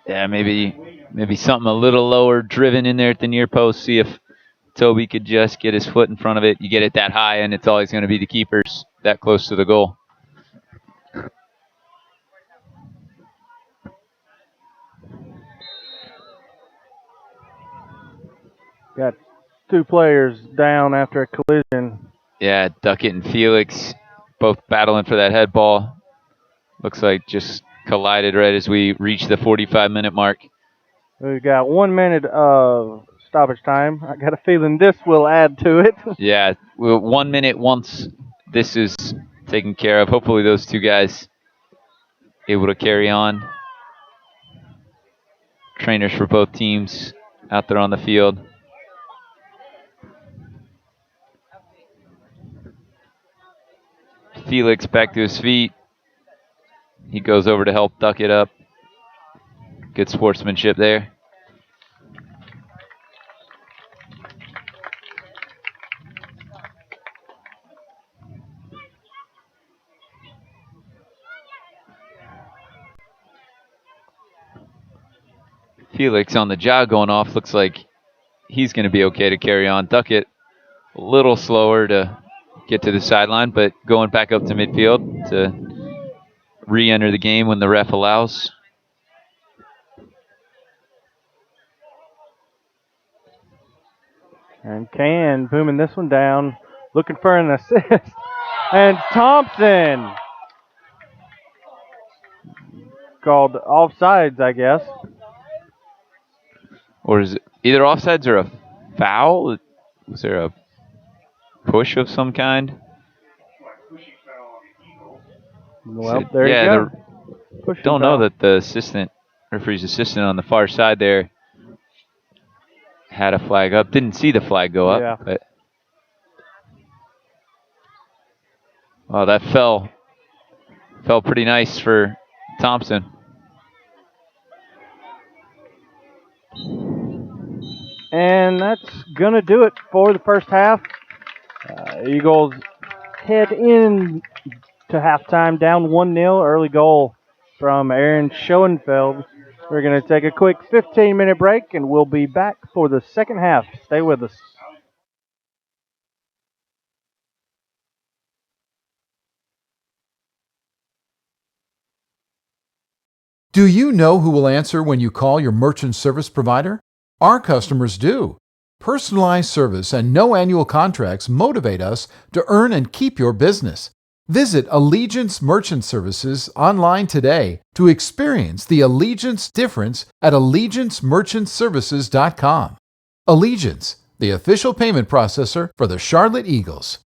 Speaker 2: Yeah, maybe something a little lower, driven in there at the near post. See if Toby could just get his foot in front of it. You get it that high, and it's always going to be the keepers that close to the goal.
Speaker 1: Got two players down after a collision.
Speaker 2: Yeah, Duckett and Felix both battling for that head ball. Looks like just collided right as we reach the 45-minute mark.
Speaker 1: We've got 1 minute of stoppage time. I got a feeling this will add to it.
Speaker 2: Yeah, 1 minute once this is taken care of. Hopefully those two guys able to carry on. Trainers for both teams out there on the field. Felix back to his feet. He goes over to help Duckett up. Good sportsmanship there. Felix on the jog going off. Looks like he's going to be okay to carry on. Duckett a little slower to get to the sideline, but going back up to midfield to re-enter the game when the ref allows.
Speaker 1: And Can booming this one down, looking for an assist. And Thompson called offsides, I guess.
Speaker 2: Or is it either offsides or a foul? Was there a push of some kind?
Speaker 1: Well, there you go.
Speaker 2: Don't know that the referee's assistant on the far side there had a flag up. Didn't see the flag go up.
Speaker 1: Yeah.
Speaker 2: But well, that fell pretty nice for Thompson.
Speaker 1: And that's going to do it for the first half. Eagles head in to halftime down 1-0. Early goal from Aaron Schoenfeld. We're going to take a quick 15-minute break, and we'll be back for the second half. Stay with us.
Speaker 4: Do you know who will answer when you call your merchant service provider? Our customers do. Personalized service and no annual contracts motivate us to earn and keep your business. Visit Allegiance Merchant Services online today to experience the Allegiance difference at AllegianceMerchantServices.com. Allegiance, the official payment processor for the Charlotte Eagles.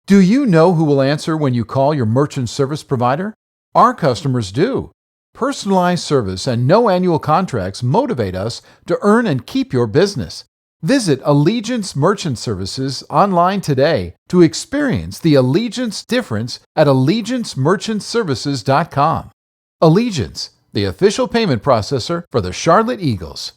Speaker 4: Do you know who will answer when you call your merchant service provider? Our customers do. Personalized service and no annual contracts motivate us to earn and keep your business. Visit Allegiance Merchant Services online today to experience the Allegiance difference at AllegianceMerchantServices.com. Allegiance, the official payment processor for the Charlotte Eagles.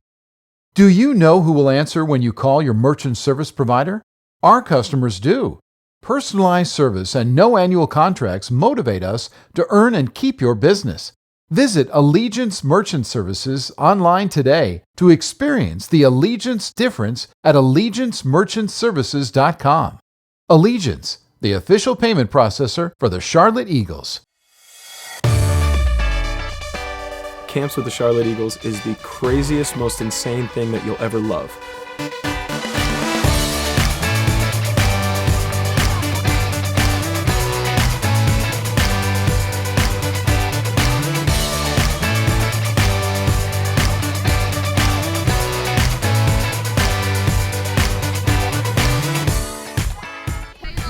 Speaker 4: Do you know who will answer when you call your merchant service provider? Our customers do. Personalized service and no annual contracts motivate us to earn and keep your business. Visit Allegiance Merchant Services online today to experience the Allegiance difference at AllegianceMerchantServices.com. Allegiance, the official payment processor for the Charlotte Eagles.
Speaker 5: Camps with the Charlotte Eagles is the craziest, most insane thing that you'll ever love.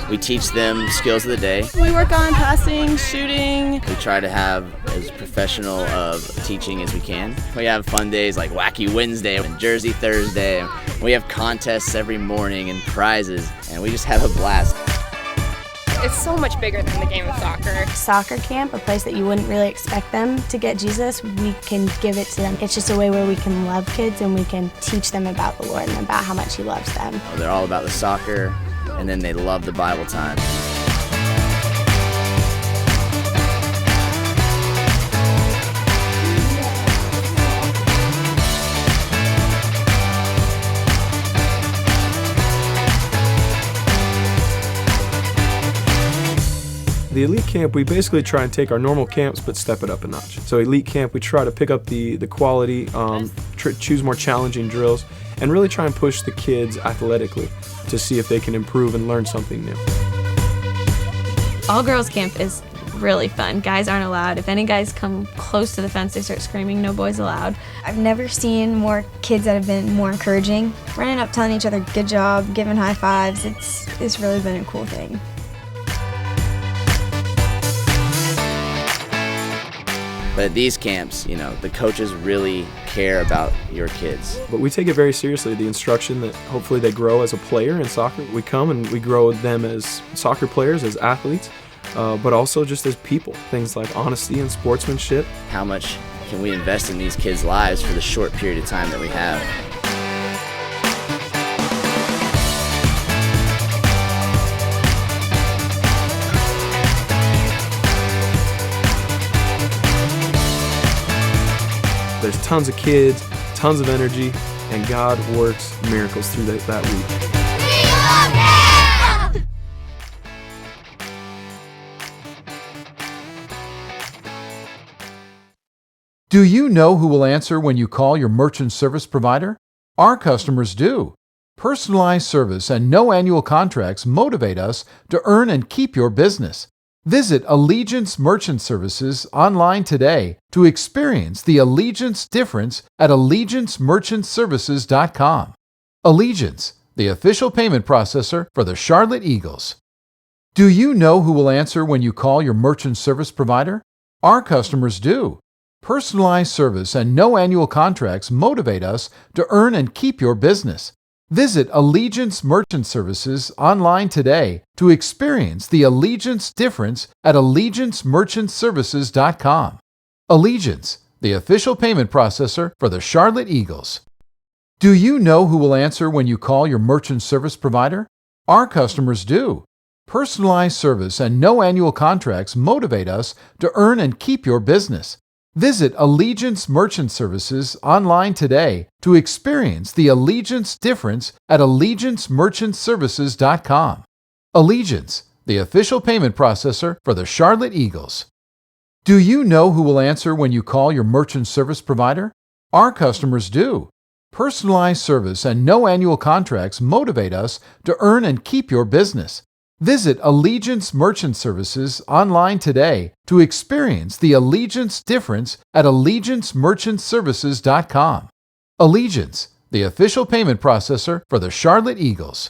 Speaker 6: We teach them skills of the day.
Speaker 7: We work on passing, shooting.
Speaker 6: We try to have as professional of teaching as we can. We have fun days like Wacky Wednesday and Jersey Thursday. We have contests every morning and prizes, and we just have a blast.
Speaker 8: It's so much bigger than the game of soccer.
Speaker 9: Soccer camp, a place that you wouldn't really expect them to get Jesus, we can give it to them. It's just a way where we can love kids and we can teach them about the Lord and about how much He loves them.
Speaker 6: They're all about the soccer, and then they love the Bible time.
Speaker 5: The Elite Camp, we basically try and take our normal camps but step it up a notch. So Elite Camp, we try to pick up the quality, choose more challenging drills, and really try and push the kids athletically to see if they can improve and learn something new.
Speaker 10: All girls camp is really fun. Guys aren't allowed. If any guys come close to the fence, they start screaming, "No boys allowed."
Speaker 9: I've never seen more kids that have been more encouraging. Running up, telling each other good job, giving high fives, it's really been a cool thing.
Speaker 6: But at these camps, the coaches really care about your kids.
Speaker 5: But we take it very seriously, the instruction that hopefully they grow as a player in soccer. We come and we grow them as soccer players, as athletes, but also just as people. Things like honesty and sportsmanship.
Speaker 6: How much can we invest in these kids' lives for the short period of time that we have?
Speaker 5: There's tons of kids, tons of energy, and God works miracles through that week.
Speaker 4: Do you know who will answer when you call your merchant service provider? Our customers do. Personalized service and no annual contracts motivate us to earn and keep your business. Visit Allegiance Merchant Services online today to experience the Allegiance difference at AllegianceMerchantServices.com. Allegiance, the official payment processor for the Charlotte Eagles. Do you know who will answer when you call your merchant service provider? Our customers do. Personalized service and no annual contracts motivate us to earn and keep your business. Visit Allegiance Merchant Services online today to experience the Allegiance difference at AllegianceMerchantServices.com. Allegiance, the official payment processor for the Charlotte Eagles. Do you know who will answer when you call your merchant service provider? Our customers do. Personalized service and no annual contracts motivate us to earn and keep your business. Visit Allegiance Merchant Services online today to experience the Allegiance difference at AllegianceMerchantServices.com. Allegiance, the official payment processor for the Charlotte Eagles. Do you know who will answer when you call your merchant service provider? Our customers do. Personalized service and no annual contracts motivate us to earn and keep your business. Visit Allegiance Merchant Services online today to experience the Allegiance difference at AllegianceMerchantServices.com. Allegiance, the official payment processor for the Charlotte Eagles.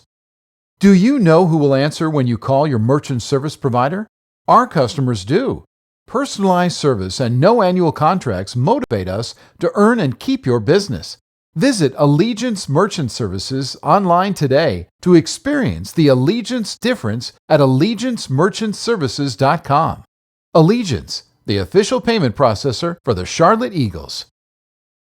Speaker 4: Do you know who will answer when you call your merchant service provider? Our customers do. Personalized service and no annual contracts motivate us to earn and keep your business. Visit Allegiance Merchant Services online today to experience the Allegiance difference at AllegianceMerchantServices.com. Allegiance, the official payment processor for the Charlotte Eagles.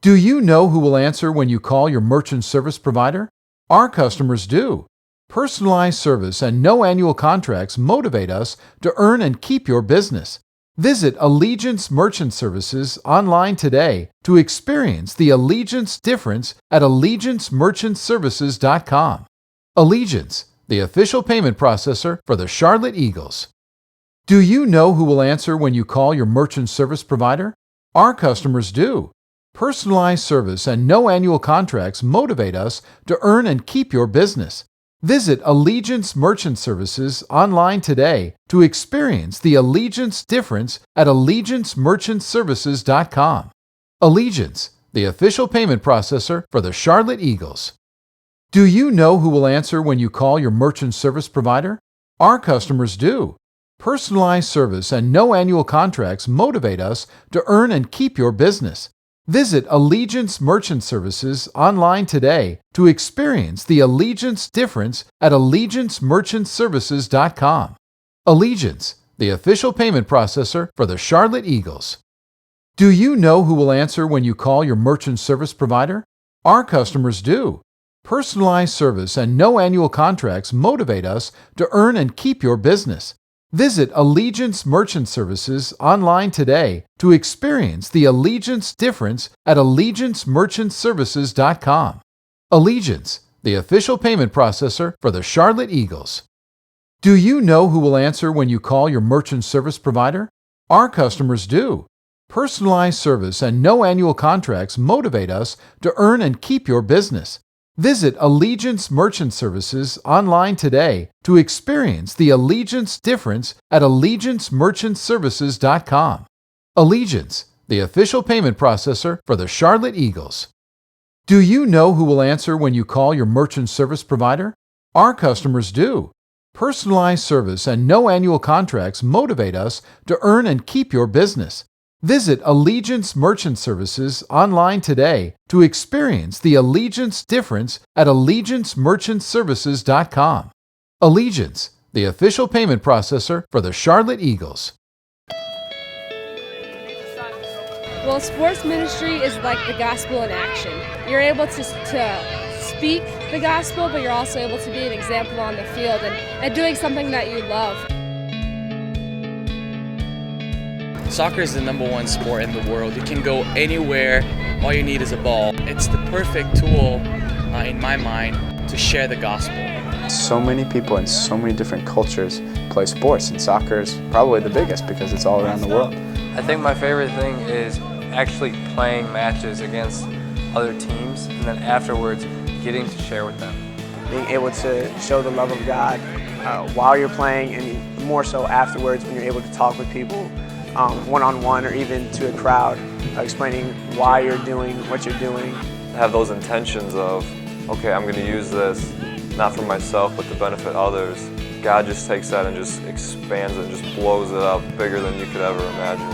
Speaker 4: Do you know who will answer when you call your merchant service provider? Our customers do. Personalized service and no annual contracts motivate us to earn and keep your business. Visit Allegiance Merchant Services online today to experience the Allegiance difference at AllegianceMerchantServices.com. Allegiance, the official payment processor for the Charlotte Eagles. Do you know who will answer when you call your merchant service provider? Our customers do. Personalized service and no annual contracts motivate us to earn and keep your business. Visit Allegiance Merchant Services online today to experience the Allegiance difference at AllegianceMerchantServices.com. Allegiance, the official payment processor for the Charlotte Eagles. Do you know who will answer when you call your merchant service provider? Our customers do. Personalized service and no annual contracts motivate us to earn and keep your business. Visit Allegiance Merchant Services online today to experience the Allegiance difference at AllegianceMerchantServices.com. Allegiance, the official payment processor for the Charlotte Eagles. Do you know who will answer when you call your merchant service provider? Our customers do. Personalized service and no annual contracts motivate us to earn and keep your business. Visit Allegiance Merchant Services online today to experience the Allegiance difference at AllegianceMerchantServices.com. Allegiance, the official payment processor for the Charlotte Eagles. Do you know who will answer when you call your merchant service provider? Our customers do. Personalized service and no annual contracts motivate us to earn and keep your business. Visit Allegiance Merchant Services online today to experience the Allegiance difference at AllegianceMerchantServices.com. Allegiance, the official payment processor for the Charlotte Eagles. Do you know who will answer when you call your merchant service provider? Our customers do. Personalized service and no annual contracts motivate us to earn and keep your business. Visit Allegiance Merchant Services online today to experience the Allegiance difference at AllegianceMerchantServices.com. Allegiance, the official payment processor for the Charlotte Eagles.
Speaker 8: Well, sports ministry is like the gospel in action. You're able to speak the gospel, but you're also able to be an example on the field and doing something that you love.
Speaker 11: Soccer is the #1 sport in the world. You can go anywhere, all you need is a ball. It's the perfect tool, in my mind, to share the gospel.
Speaker 12: So many people in so many different cultures play sports, and soccer is probably the biggest because it's all around the world.
Speaker 13: I think my favorite thing is actually playing matches against other teams, and then afterwards getting to share with them.
Speaker 14: Being able to show the love of God while you're playing, and more so afterwards when you're able to talk with people one-on-one or even to a crowd, explaining why you're doing what you're doing.
Speaker 15: Have those intentions of, okay, I'm going to use this not for myself but to benefit others. God just takes that and just expands it and just blows it up bigger than you could ever imagine.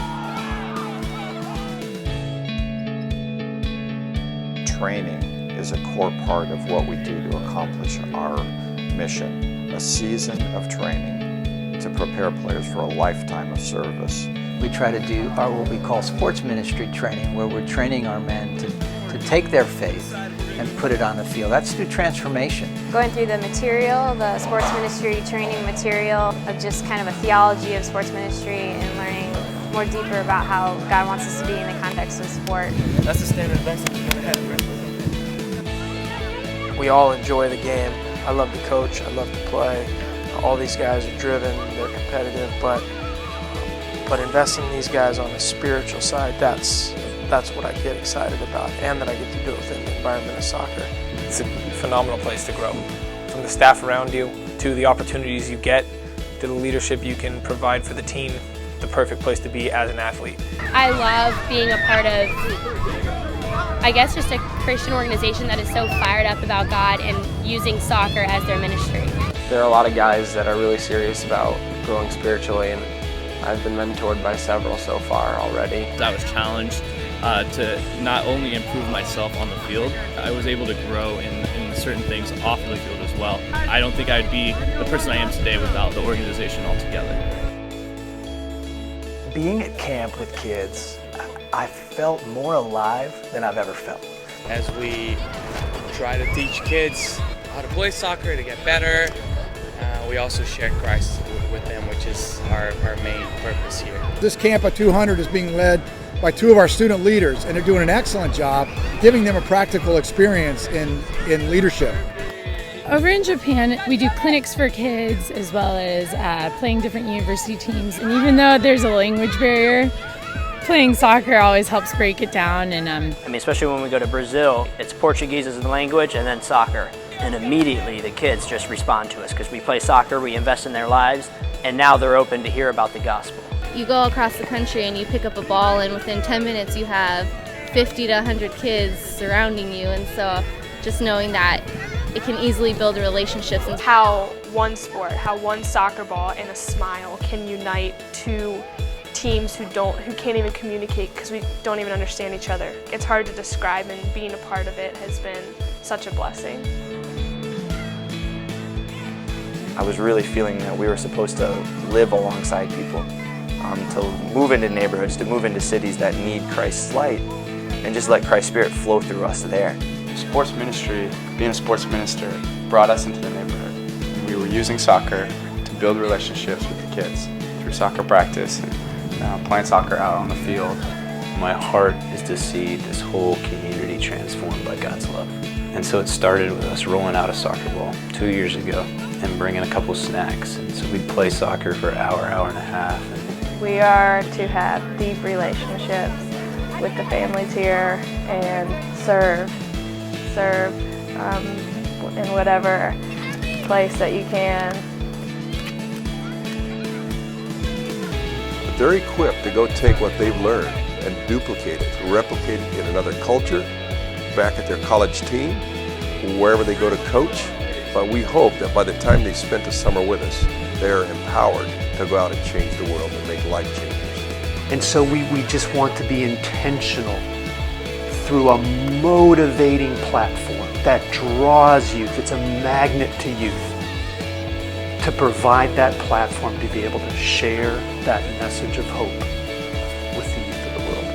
Speaker 16: Training is a core part of what we do to accomplish our mission, a season of training to prepare players for a lifetime of service.
Speaker 17: We try to do what we call sports ministry training, where we're training our men to take their faith and put it on the field. That's through transformation.
Speaker 18: Going through the material, the sports ministry training material, of just kind of a theology of sports ministry and learning more deeper about how God wants us to be in the context of sport.
Speaker 11: That's the standard message you're going to have, right?
Speaker 19: We all enjoy the game. I love to coach, I love to play. All these guys are driven, they're competitive, but investing in these guys on the spiritual side, that's what I get excited about, and that I get to do it within the environment of soccer.
Speaker 20: It's a phenomenal place to grow. From the staff around you, to the opportunities you get, to the leadership you can provide for the team, the perfect place to be as an athlete.
Speaker 8: I love being a part of, I guess, just a Christian organization that is so fired up about God and using soccer as their ministry.
Speaker 13: There are a lot of guys that are really serious about growing spiritually, and I've been mentored by several so far already.
Speaker 21: I was challenged to not only improve myself on the field, I was able to grow in certain things off the field as well. I don't think I'd be the person I am today without the organization altogether.
Speaker 17: Being at camp with kids, I felt more alive than I've ever felt.
Speaker 11: As we try to teach kids how to play soccer to get better, we also share Christ with them, which is our main purpose here.
Speaker 3: This Camp of 200 is being led by two of our student leaders, and they're doing an excellent job giving them a practical experience in leadership.
Speaker 22: Over in Japan, we do clinics for kids as well as playing different university teams. And even though there's a language barrier, playing soccer always helps break it down. And
Speaker 23: I mean, especially when we go to Brazil, it's Portuguese as the language and then soccer. And immediately the kids just respond to us because we play soccer, we invest in their lives, and now they're open to hear about the gospel.
Speaker 24: You go across the country and you pick up a ball, and within 10 minutes you have 50 to 100 kids surrounding you. And so just knowing that it can easily build relationships. And
Speaker 25: how one sport, how one soccer ball and a smile can unite two teams who can't even communicate because we don't even understand each other. It's hard to describe, and being a part of it has been such a blessing.
Speaker 26: I was really feeling that we were supposed to live alongside people, to move into neighborhoods, to move into cities that need Christ's light, and just let Christ's Spirit flow through us there.
Speaker 12: Sports ministry, being a sports minister, brought us into the neighborhood. We were using soccer to build relationships with the kids through soccer practice and playing soccer out on the field.
Speaker 27: My heart is to see this whole community transformed by God's love. And so it started with us rolling out a soccer ball 2 years ago and bringing a couple snacks. And so we'd play soccer for an hour, hour and a half.
Speaker 25: We are to have deep relationships with the families here and serve in whatever place that you can.
Speaker 28: They're equipped to go take what they've learned and duplicate it, replicate it in another culture, back at their college team, wherever they go to coach. But we hope that by the time they spent the summer with us, they're empowered to go out and change the world and make life changers.
Speaker 29: And so we just want to be intentional through a motivating platform that draws youth, it's a magnet to youth, to provide that platform to be able to share that message of hope with the youth of the world.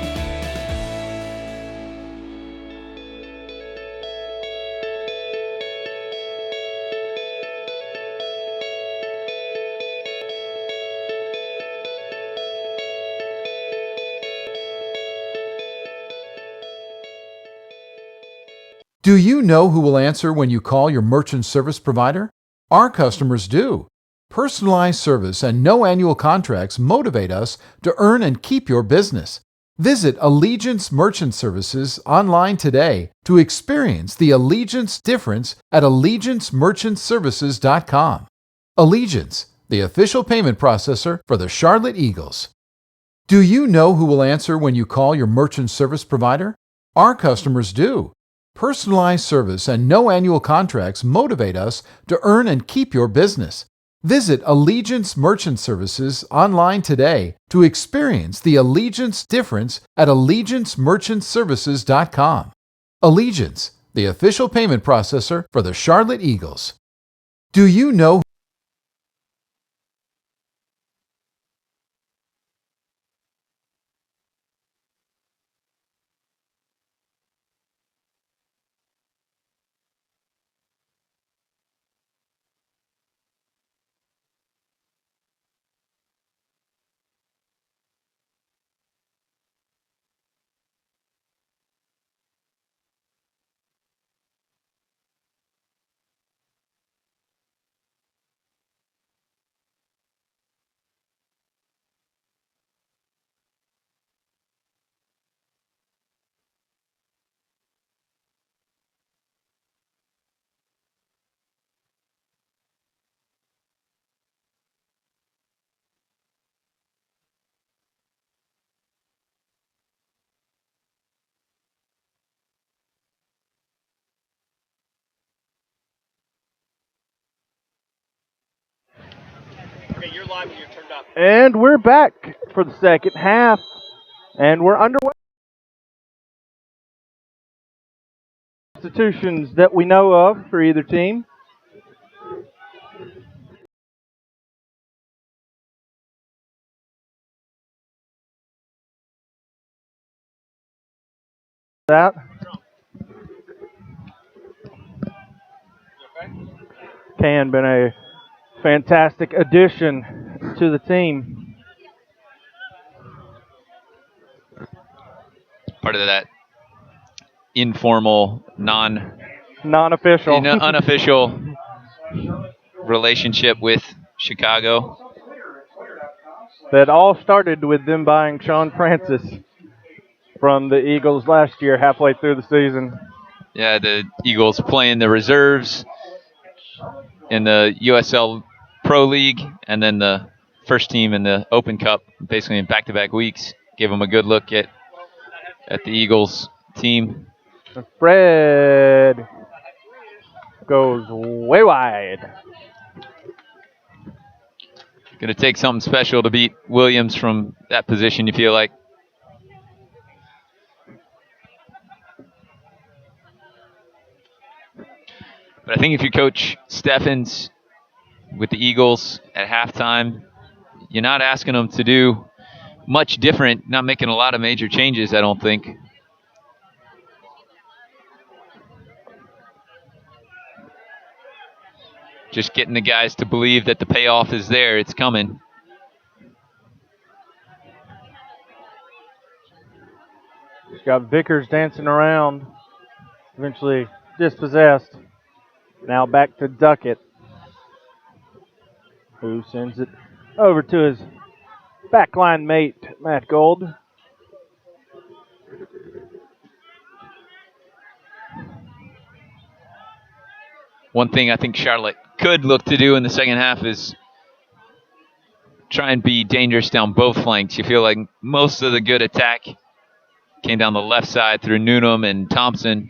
Speaker 4: Do you know who will answer when you call your merchant service provider? Our customers do. Personalized service and no annual contracts motivate us to earn and keep your business. Visit Allegiance Merchant Services online today to experience the Allegiance difference at AllegianceMerchantServices.com. Allegiance, the official payment processor for the Charlotte Eagles. Do you know who will answer when you call your merchant service provider? Our customers do. Personalized service and no annual contracts motivate us to earn and keep your business. Visit Allegiance Merchant Services online today to experience the Allegiance difference at AllegianceMerchantServices.com. Allegiance, the official payment processor for the Charlotte Eagles. Do you know
Speaker 2: Okay, you're live when you're turned up.
Speaker 1: And we're back for the second half, and we're underway. Institutions that we know of for either team. That. Can been a fantastic addition to the team.
Speaker 2: Part of that informal,
Speaker 1: non-official,
Speaker 2: unofficial relationship with Chicago.
Speaker 1: That all started with them buying Sean Francis from the Eagles last year, halfway through the season.
Speaker 2: Yeah, the Eagles playing the reserves in the USL Pro League, and then the first team in the Open Cup, basically in back-to-back weeks. Gave them a good look at the Eagles team.
Speaker 1: Fred goes way wide.
Speaker 2: Going to take something special to beat Williams from that position, you feel like? But I think if you coach Steffens with the Eagles at halftime, you're not asking them to do much different, not making a lot of major changes, I don't think. Just getting the guys to believe that the payoff is there, it's coming.
Speaker 1: He's got Vickers dancing around, eventually dispossessed. Now back to Duckett, who sends it over to his backline mate, Matt Gold.
Speaker 2: One thing I think Charlotte could look to do in the second half is try and be dangerous down both flanks. You feel like most of the good attack came down the left side through Newnham and Thompson.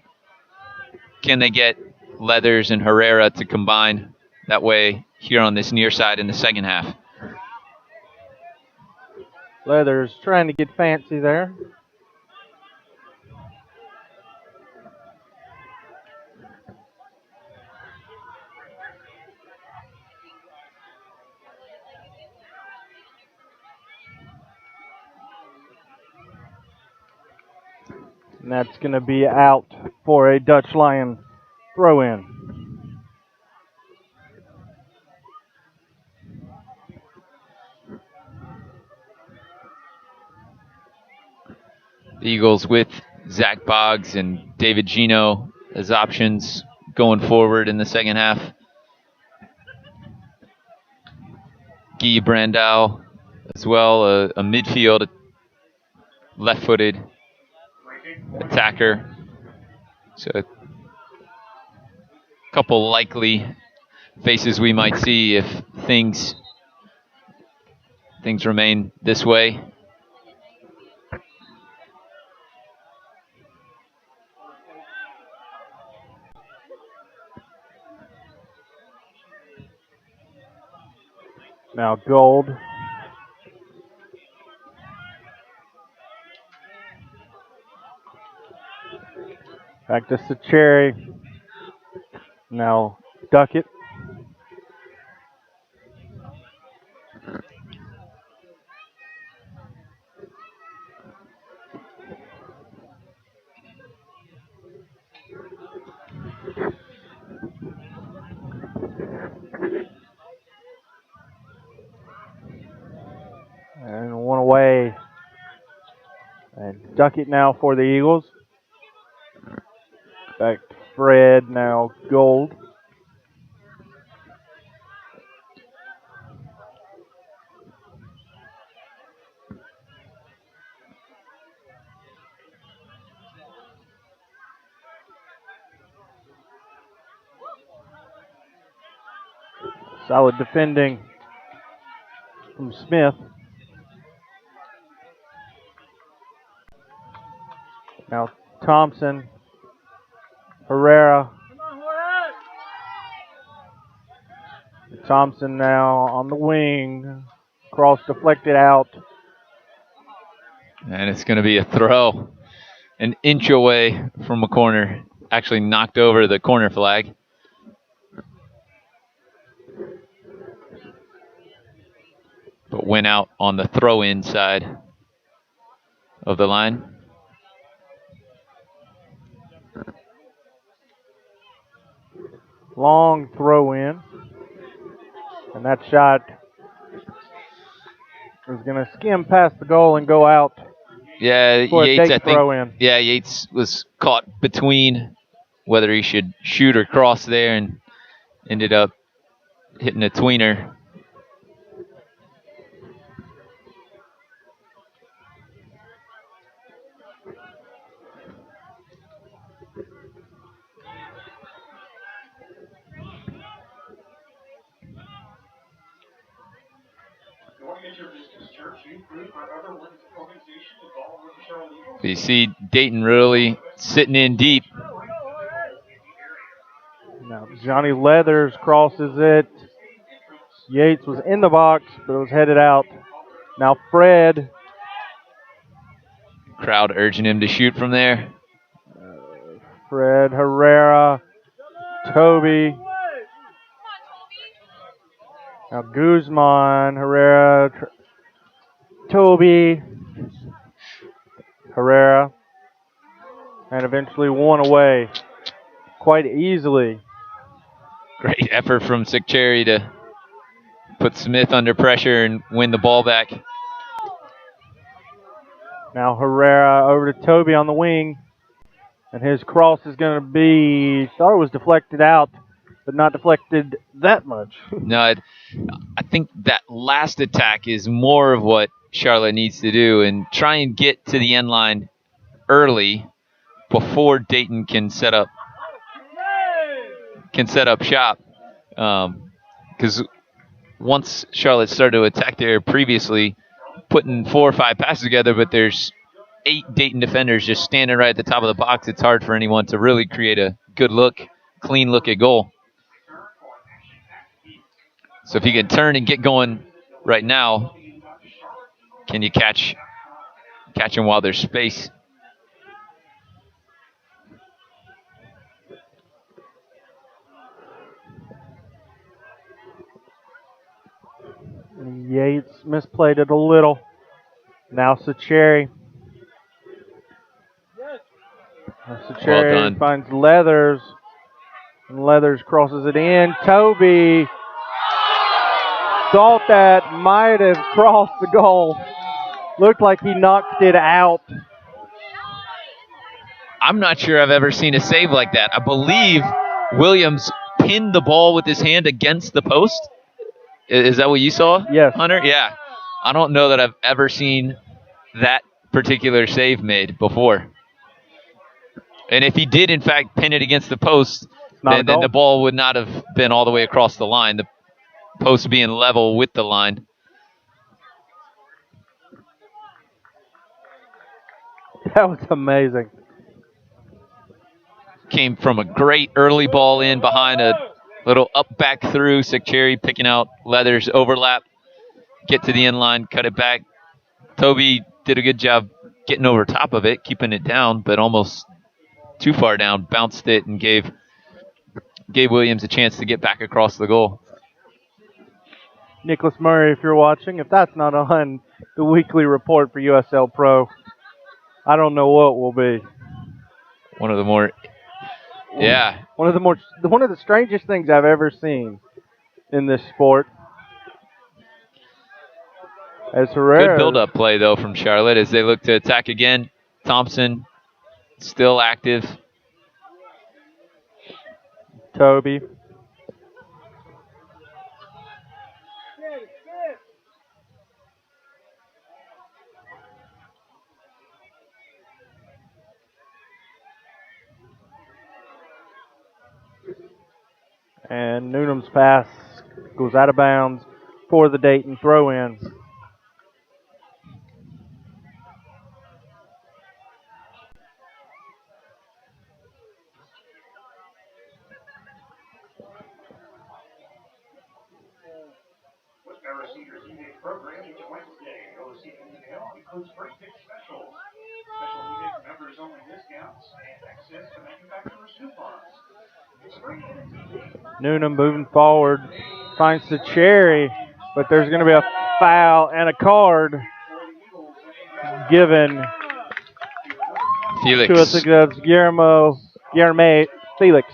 Speaker 2: Can they get Leathers and Herrera to combine that way here on this near side in the second half?
Speaker 1: Leathers trying to get fancy there. And that's going to be out for a Dutch Lion throw-in.
Speaker 2: The Eagles with Zach Boggs and David Gino as options going forward in the second half. Guy Brandau as well, a midfield left-footed attacker. So a couple likely faces we might see if things remain this way.
Speaker 1: Now Gold. Back to Sacheri. Now Duckett. And one away. And Duckett now for the Eagles. Back to Fred, now Gold. Solid defending from Smith. Now Thompson, Herrera. Thompson now on the wing. Cross deflected out.
Speaker 2: And it's going to be a throw. An inch away from a corner. Actually knocked over the corner flag. But went out on the throw-in side of the line.
Speaker 1: Long throw in. And And that shot is going to skim past the goal and go out
Speaker 5: Yeah,
Speaker 1: for a
Speaker 5: Yates,
Speaker 1: Dayton throw in.
Speaker 5: Yeah, Yates was caught between whether he should shoot or cross there and ended up hitting a tweener. But you see Dayton really sitting in deep.
Speaker 1: Now Johnny Leathers crosses it. Yates was in the box, but it was headed out. Now Fred.
Speaker 5: Crowd urging him to shoot from there.
Speaker 1: Fred, Herrera, Toby. Now Guzman, Herrera, Toby, Herrera, and eventually one away quite easily.
Speaker 5: Great effort from Sikcherry to put Smith under pressure and win the ball back.
Speaker 1: Now Herrera over to Toby on the wing, and his cross is going to be, thought it was deflected out, but not deflected that much.
Speaker 5: No, I think that last attack is more of what Charlotte needs to do and try and get to the end line early before Dayton can set up shop. Because once Charlotte started to attack there previously, putting 4 or 5 passes together, but there's 8 Dayton defenders just standing right at the top of the box, it's hard for anyone to really create a good look, clean look at goal. So if you can turn and get going right now, can you catch them while there's space?
Speaker 1: Yates misplayed it a little. Now Sikcherry. Sikcherry finds Leathers. And Leathers crosses it in. Toby thought that might have crossed the goal. Looked like he knocked it out.
Speaker 5: I'm not sure I've ever seen a save like that. I believe Williams pinned the ball with his hand against the post. Is that what you saw,
Speaker 1: yes,
Speaker 5: Hunter? Yeah. I don't know that I've ever seen that particular save made before. And if he did, in fact, pin it against the post, then the ball would not have been all the way across the line, the post being level with the line.
Speaker 1: That was amazing.
Speaker 5: Came from a great early ball in behind a little up back through. Sikcherry picking out Leathers overlap. Get to the end line, cut it back. Toby did a good job getting over top of it, keeping it down, but almost too far down. Bounced it and gave Williams a chance to get back across the goal.
Speaker 1: Nicholas Murray, if you're watching, if that's not on the weekly report for USL Pro, I don't know what will be.
Speaker 5: One of the
Speaker 1: strangest things I've ever seen in this sport. As Herrera.
Speaker 5: Good build-up play, though, from Charlotte as they look to attack again. Thompson still active.
Speaker 1: Toby. And Noonan's pass goes out of bounds for the Dayton throw-in.
Speaker 6: Program each Wednesday. OC email includes free ticket specials, special unit members only discounts, and access to manufacturers' coupons. It's free and it's easy.
Speaker 1: Noonan moving forward, finds the cherry, but there's going to be a foul and a card given
Speaker 5: Felix.
Speaker 1: to us. It's Guillermo Felix.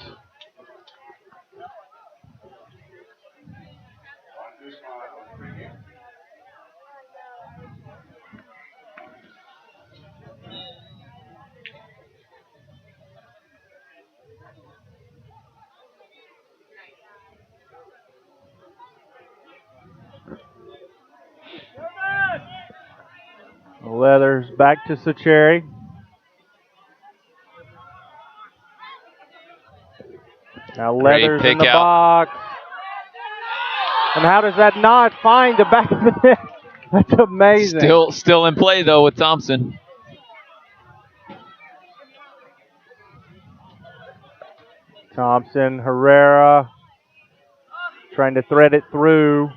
Speaker 1: Leathers back to Sacheri. Now Leathers in the box. And how does that not find the back of the net? That's amazing.
Speaker 5: Still in play, though, with Thompson.
Speaker 1: Thompson, Herrera, trying to thread it through.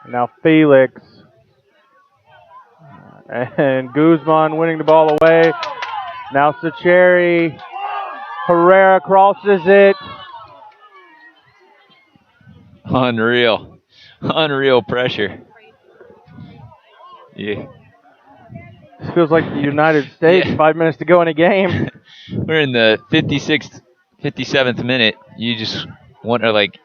Speaker 1: Now Felix. And Guzman winning the ball away. Now Sacheri. Herrera crosses it.
Speaker 5: Unreal pressure. Yeah.
Speaker 1: This feels like the United States.
Speaker 5: Yeah.
Speaker 1: 5 minutes to go in a game.
Speaker 5: We're in the 56th, 57th minute. You just wonder, like,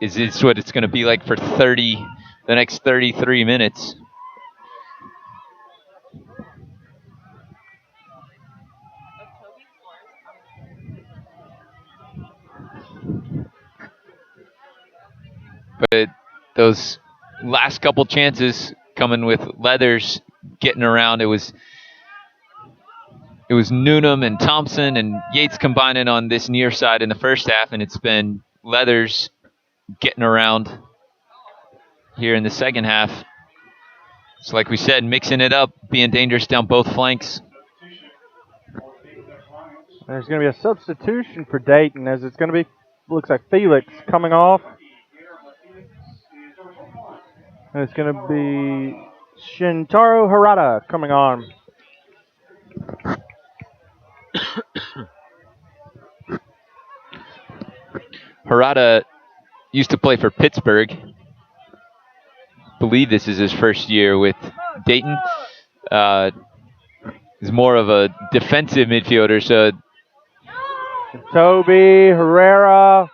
Speaker 5: is this what it's going to be like for the next 33 minutes? But those last couple chances coming with Leathers getting around, it was Newnham and Thompson and Yates combining on this near side in the first half, and it's been Leathers getting around here in the second half. So like we said, mixing it up, being dangerous down both flanks.
Speaker 1: There's going to be a substitution for Dayton, as it's going to be, looks like Felix coming off. And it's going to be Shintaro Harada coming on.
Speaker 5: Harada used to play for Pittsburgh. Believe this is his first year with Dayton. He's more of a defensive midfielder, so
Speaker 1: Toby, Herrera.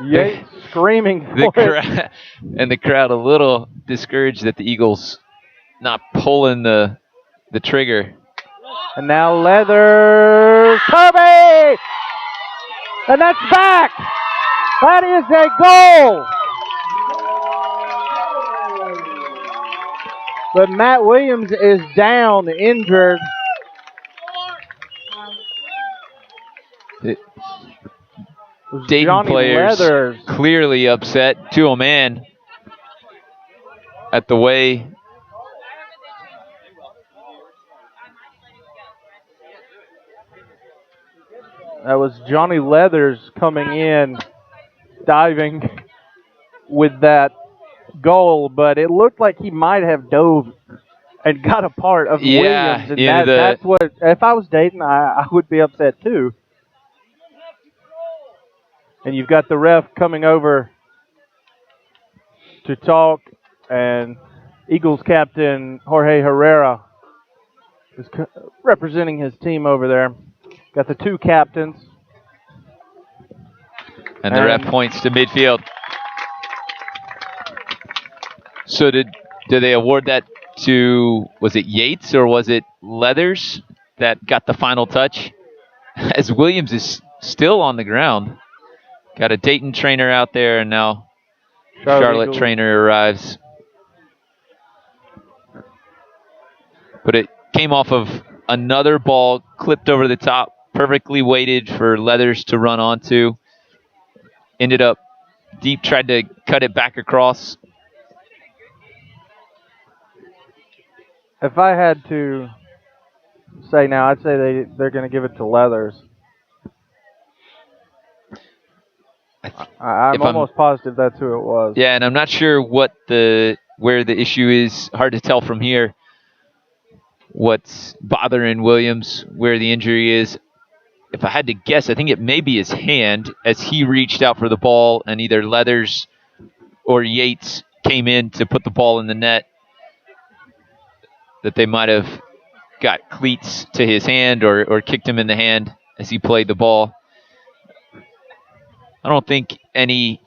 Speaker 1: Yates screaming for it.
Speaker 5: And the crowd a little discouraged that the Eagles not pulling the trigger.
Speaker 1: And now Leathers, Toby! And that's back! That is a goal! But Matt Williams is down, injured.
Speaker 5: Dayton
Speaker 1: Johnny
Speaker 5: players
Speaker 1: Leathers.
Speaker 5: Clearly upset to a man at the way
Speaker 1: that was Johnny Leathers coming in, diving with that goal, but it looked like he might have dove and got a part of Williams. And that's what, if I was Dayton, I would be upset too. And you've got the ref coming over to talk, and Eagles captain Jorge Herrera is representing his team over there. Got the two captains.
Speaker 5: And the ref points to midfield. So did they award that to, was it Yates or was it Leathers that got the final touch? As Williams is still on the ground. Got a Dayton trainer out there, and now Charlotte trainer arrives. But it came off of another ball, clipped over the top, perfectly weighted for Leathers to run onto. Ended up deep, tried to cut it back across.
Speaker 1: If I had to say now, I'd say they're going to give it to Leathers. I'm almost positive that's who it was.
Speaker 5: Yeah, and I'm not sure where the issue is. Hard to tell from here what's bothering Williams, where the injury is. If I had to guess, I think it may be his hand as he reached out for the ball, and either Leathers or Yates came in to put the ball in the net. That they might have got cleats to his hand or kicked him in the hand as he played the ball. I don't think any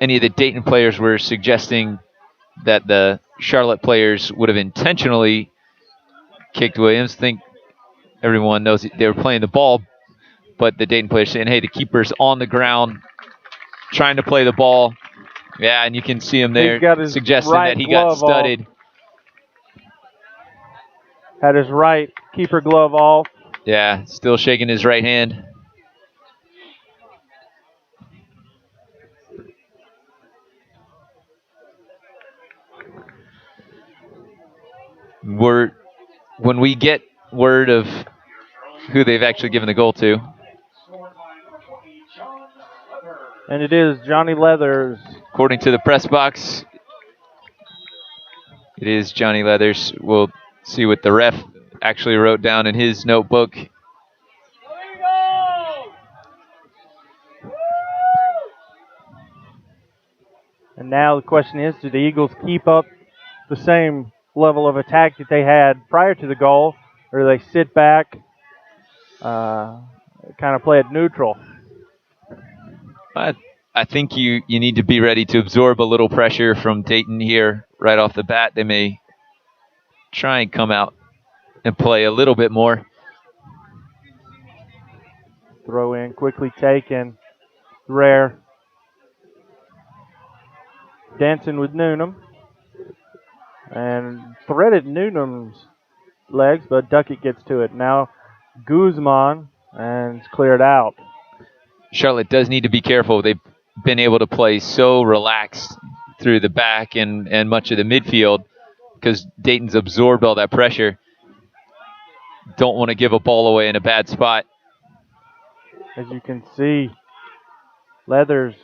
Speaker 5: of the Dayton players were suggesting that the Charlotte players would have intentionally kicked Williams. I think everyone knows they were playing the ball, but the Dayton players saying, hey, the keeper's on the ground trying to play the ball. Yeah, and you can see him there
Speaker 1: He's got his
Speaker 5: suggesting
Speaker 1: right
Speaker 5: that he got
Speaker 1: glove
Speaker 5: studded.
Speaker 1: off. Had his right keeper glove off.
Speaker 5: Yeah, still shaking his right hand. When we get word of who they've actually given the goal to.
Speaker 1: And it is Johnny Leathers.
Speaker 5: According to the press box, it is Johnny Leathers. We'll see what the ref actually wrote down in his notebook.
Speaker 1: And now the question is, do the Eagles keep up the same level of attack that they had prior to the goal, or do they sit back, kind of play it neutral?
Speaker 5: I think you need to be ready to absorb a little pressure from Dayton here right off the bat. They may try and come out and play a little bit more.
Speaker 1: Throw in, quickly taken. Rare. Dancing with Noonan. And threaded Noonan's legs, but Duckett gets to it. Now Guzman, and it's cleared out.
Speaker 5: Charlotte does need to be careful. They've been able to play so relaxed through the back and much of the midfield because Dayton's absorbed all that pressure. Don't want to give a ball away in a bad spot.
Speaker 1: As you can see, Leathers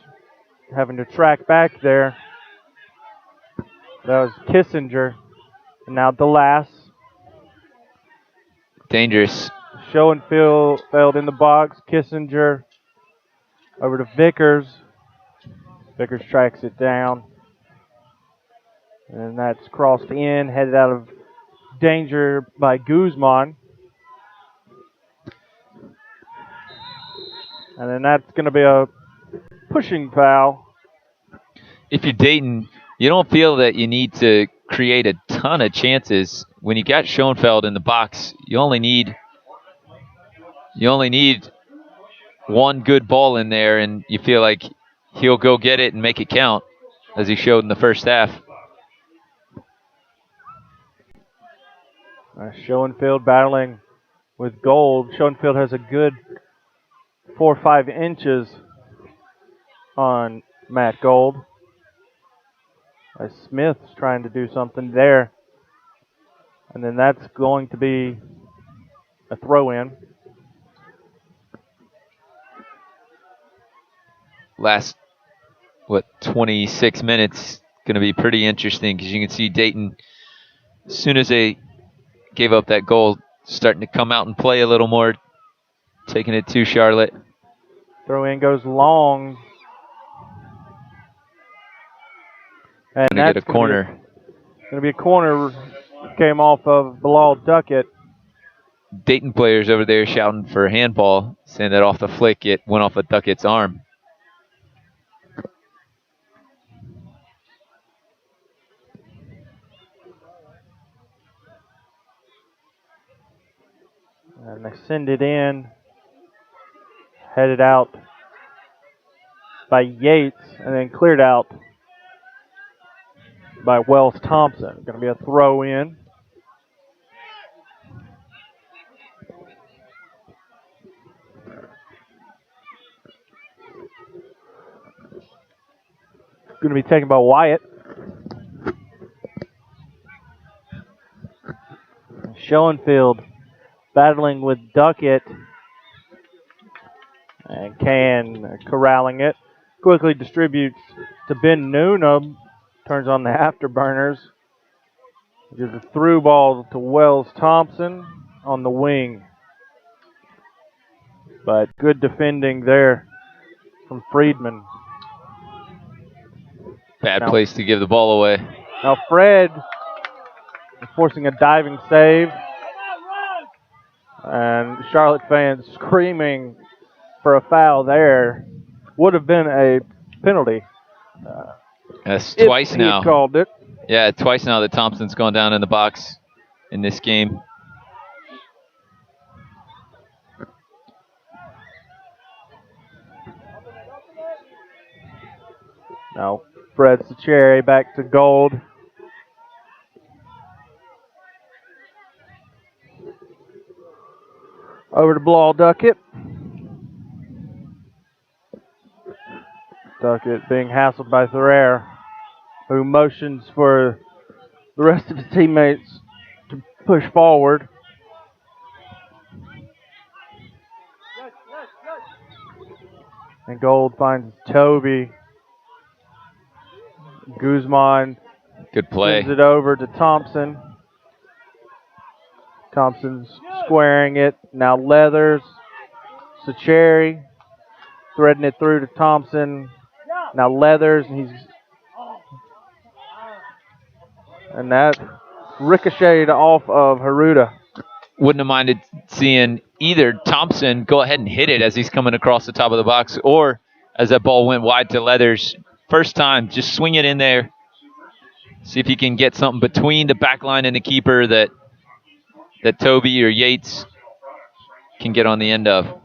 Speaker 1: having to track back there. That was Kissinger. And now DeLass.
Speaker 5: Dangerous.
Speaker 1: Schoenfeld in the box. Kissinger over to Vickers. Vickers tracks it down. And that's crossed in, headed out of danger by Guzman. And then that's going to be a pushing foul.
Speaker 5: If you're Dayton, you don't feel that you need to create a ton of chances. When you got Schoenfeld in the box, you only need one good ball in there, and you feel like he'll go get it and make it count, as he showed in the first half.
Speaker 1: Schoenfeld battling with Gold. Schoenfeld has a good 4 or 5 inches on Matt Gold. As Smith's trying to do something there. And then that's going to be a throw-in.
Speaker 5: Last, 26 minutes, going to be pretty interesting because you can see Dayton, as soon as they gave up that goal, starting to come out and play a little more, taking it to Charlotte.
Speaker 1: Throw-in goes long. And
Speaker 5: going to get a corner.
Speaker 1: Going to be a corner. Came off of Bilal Duckett.
Speaker 5: Dayton players over there shouting for a handball, saying that off the flick it went off of Duckett's arm.
Speaker 1: And they send it in. Headed out by Yates and then cleared out by Wells Thompson. Going to be a throw in. Going to be taken by Wyatt. Schoenfeld battling with Duckett. And Can corralling it. Quickly distributes to Ben Noonan. Turns on the afterburners. Gives a through ball to Wells Thompson on the wing. But good defending there from Friedman.
Speaker 5: Bad place to give the ball away.
Speaker 1: Now Fred is forcing a diving save. And Charlotte fans screaming for a foul there. Would have been a penalty.
Speaker 5: That's twice now.
Speaker 1: He called it.
Speaker 5: Yeah, twice now that Thompson's gone down in the box in this game.
Speaker 1: Spreads the cherry back to Gold. Over to Blau Duckett. Duckett being hassled by Thoreau, who motions for the rest of his teammates to push forward. And Gold finds Toby. Guzman
Speaker 5: Good play.
Speaker 1: sends it over to Thompson. Thompson's squaring it. Now Leathers. Sacheri threading it through to Thompson. Now Leathers, and that ricocheted off of Haruta.
Speaker 5: Wouldn't have minded seeing either Thompson go ahead and hit it as he's coming across the top of the box, or as that ball went wide to Leathers. First time, just swing it in there. See if he can get something between the back line and the keeper that Toby or Yates can get on the end of.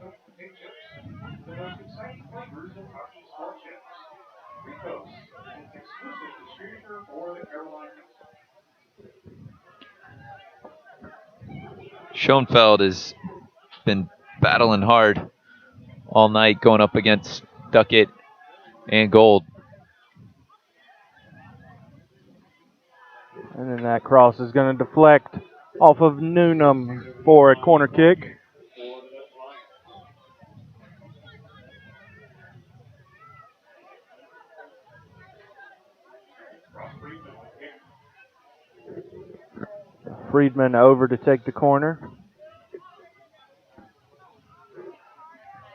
Speaker 5: Schoenfeld has been battling hard all night, going up against Duckett and Gold.
Speaker 1: And then that cross is going to deflect off of Noonan for a corner kick. Friedman over to take the corner.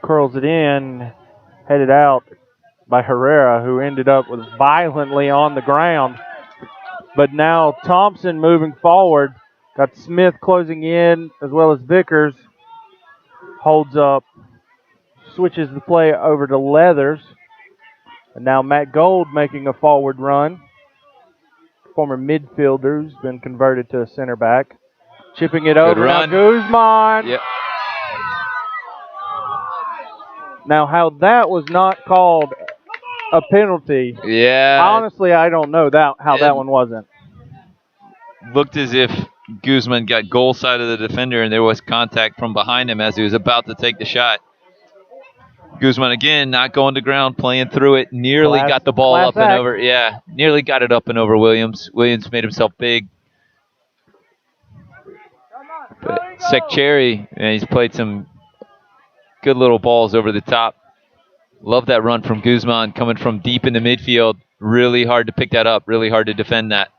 Speaker 1: Curls it in, headed out by Herrera, who ended up with violently on the ground. But now Thompson moving forward. Got Smith closing in as well as Vickers. Holds up, switches the play over to Leathers. And now Matt Gold making a forward run. Former midfielder who's been converted to a center back. Chipping it over now Guzman.
Speaker 5: Yep.
Speaker 1: Now how that was not called a penalty.
Speaker 5: Yeah.
Speaker 1: Honestly, I don't know how that one wasn't.
Speaker 5: Looked as if Guzman got goal side of the defender and there was contact from behind him as he was about to take the shot. Guzman again not going to ground, playing through it. Nearly got the ball up and over. Yeah, nearly got it up and over Williams. Williams made himself big. But Sekcheri, and he's played some good little balls over the top. Love that run from Guzman coming from deep in the midfield. Really hard to pick that up. Really hard to defend that.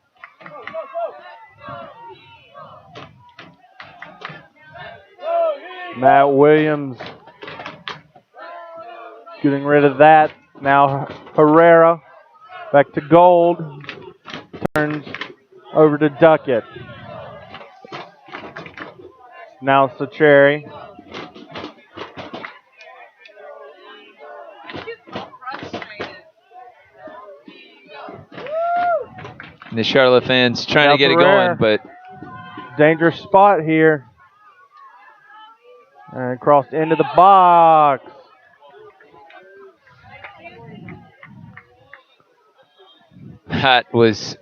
Speaker 1: Matt Williams getting rid of that. Now Herrera back to Gold. Turns over to Duckett. Now Sacheri.
Speaker 5: And the Charlotte fans trying to get it going, but
Speaker 1: dangerous spot here. And crossed into the box.
Speaker 5: That was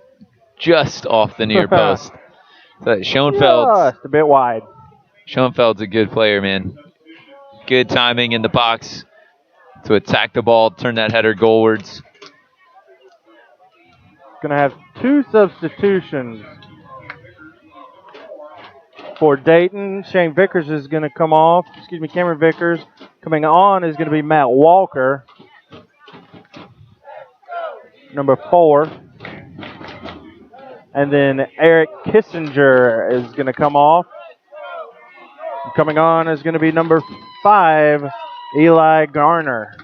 Speaker 5: just off the near post. So Schoenfeld's
Speaker 1: just a bit wide.
Speaker 5: Schoenfeld's a good player, man. Good timing in the box to attack the ball, turn that header goalwards.
Speaker 1: Going to have two substitutions for Dayton. Shane Vickers is going to come off. Cameron Vickers. Coming on is going to be Matt Walker, number 4. And then Eric Kissinger is going to come off. Coming on is going to be number 5, Eli Garner.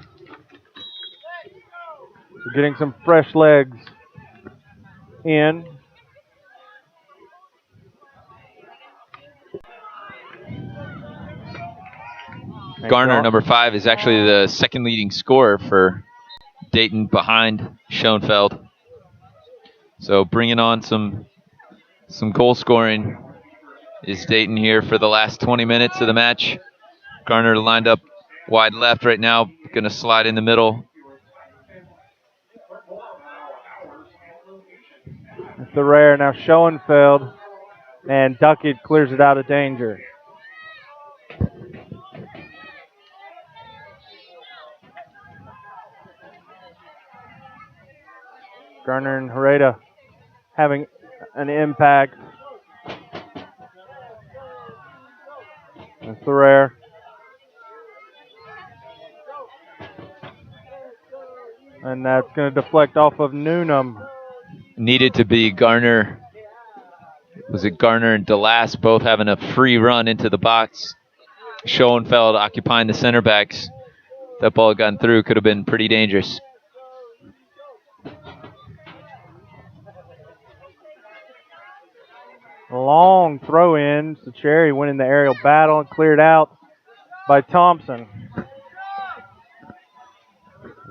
Speaker 1: So getting some fresh legs in.
Speaker 5: Garner, number 5, is actually the second leading scorer for Dayton behind Schoenfeld. So bringing on some goal scoring is Dayton here for the last 20 minutes of the match. Garner lined up wide left right now, going to slide in the middle.
Speaker 1: Thoreau, now Schoenfeld, and Duckett clears it out of danger. Garner and Hereda having an impact. And Thoreau. And that's going to deflect off of Newnham.
Speaker 5: Needed to be Garner. Was it Garner and DeLass both having a free run into the box? Schoenfeld occupying the center backs. That ball had gotten through, could have been pretty dangerous.
Speaker 1: Long throw in. Cherry winning the aerial battle and cleared out by Thompson.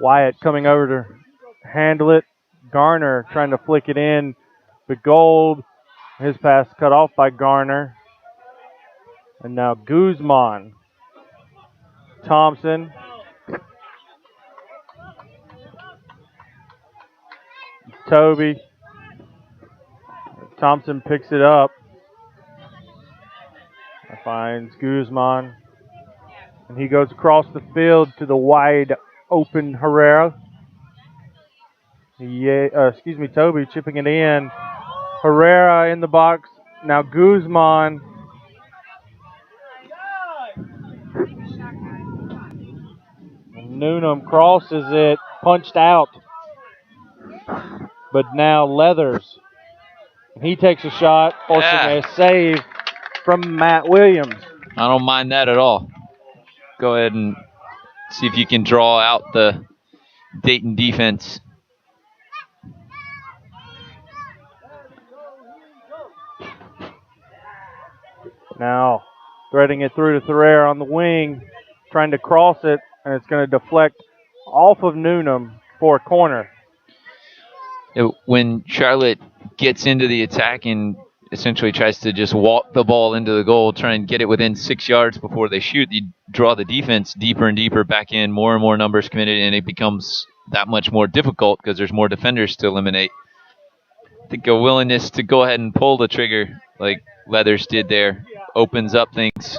Speaker 1: Wyatt coming over to handle it. Garner trying to flick it in. But Gold, his pass cut off by Garner. And now Guzman. Thompson. Toby. Thompson picks it up. Finds Guzman. And he goes across the field to the wide open Herrera. Toby chipping it in. Herrera in the box. Now Guzman. Newnham crosses it. Punched out. But now Leathers. He takes a shot, forcing a save from Matt Williams.
Speaker 5: I don't mind that at all. Go ahead and see if you can draw out the Dayton defense.
Speaker 1: Now threading it through to Thoreau on the wing, trying to cross it, and it's going to deflect off of Newnham for a corner.
Speaker 5: When Charlotte gets into the attack and essentially tries to just walk the ball into the goal, try and get it within 6 yards before they shoot, you draw the defense deeper and deeper back in, more and more numbers committed, and it becomes that much more difficult because there's more defenders to eliminate. I think a willingness to go ahead and pull the trigger like Leathers did there opens up things.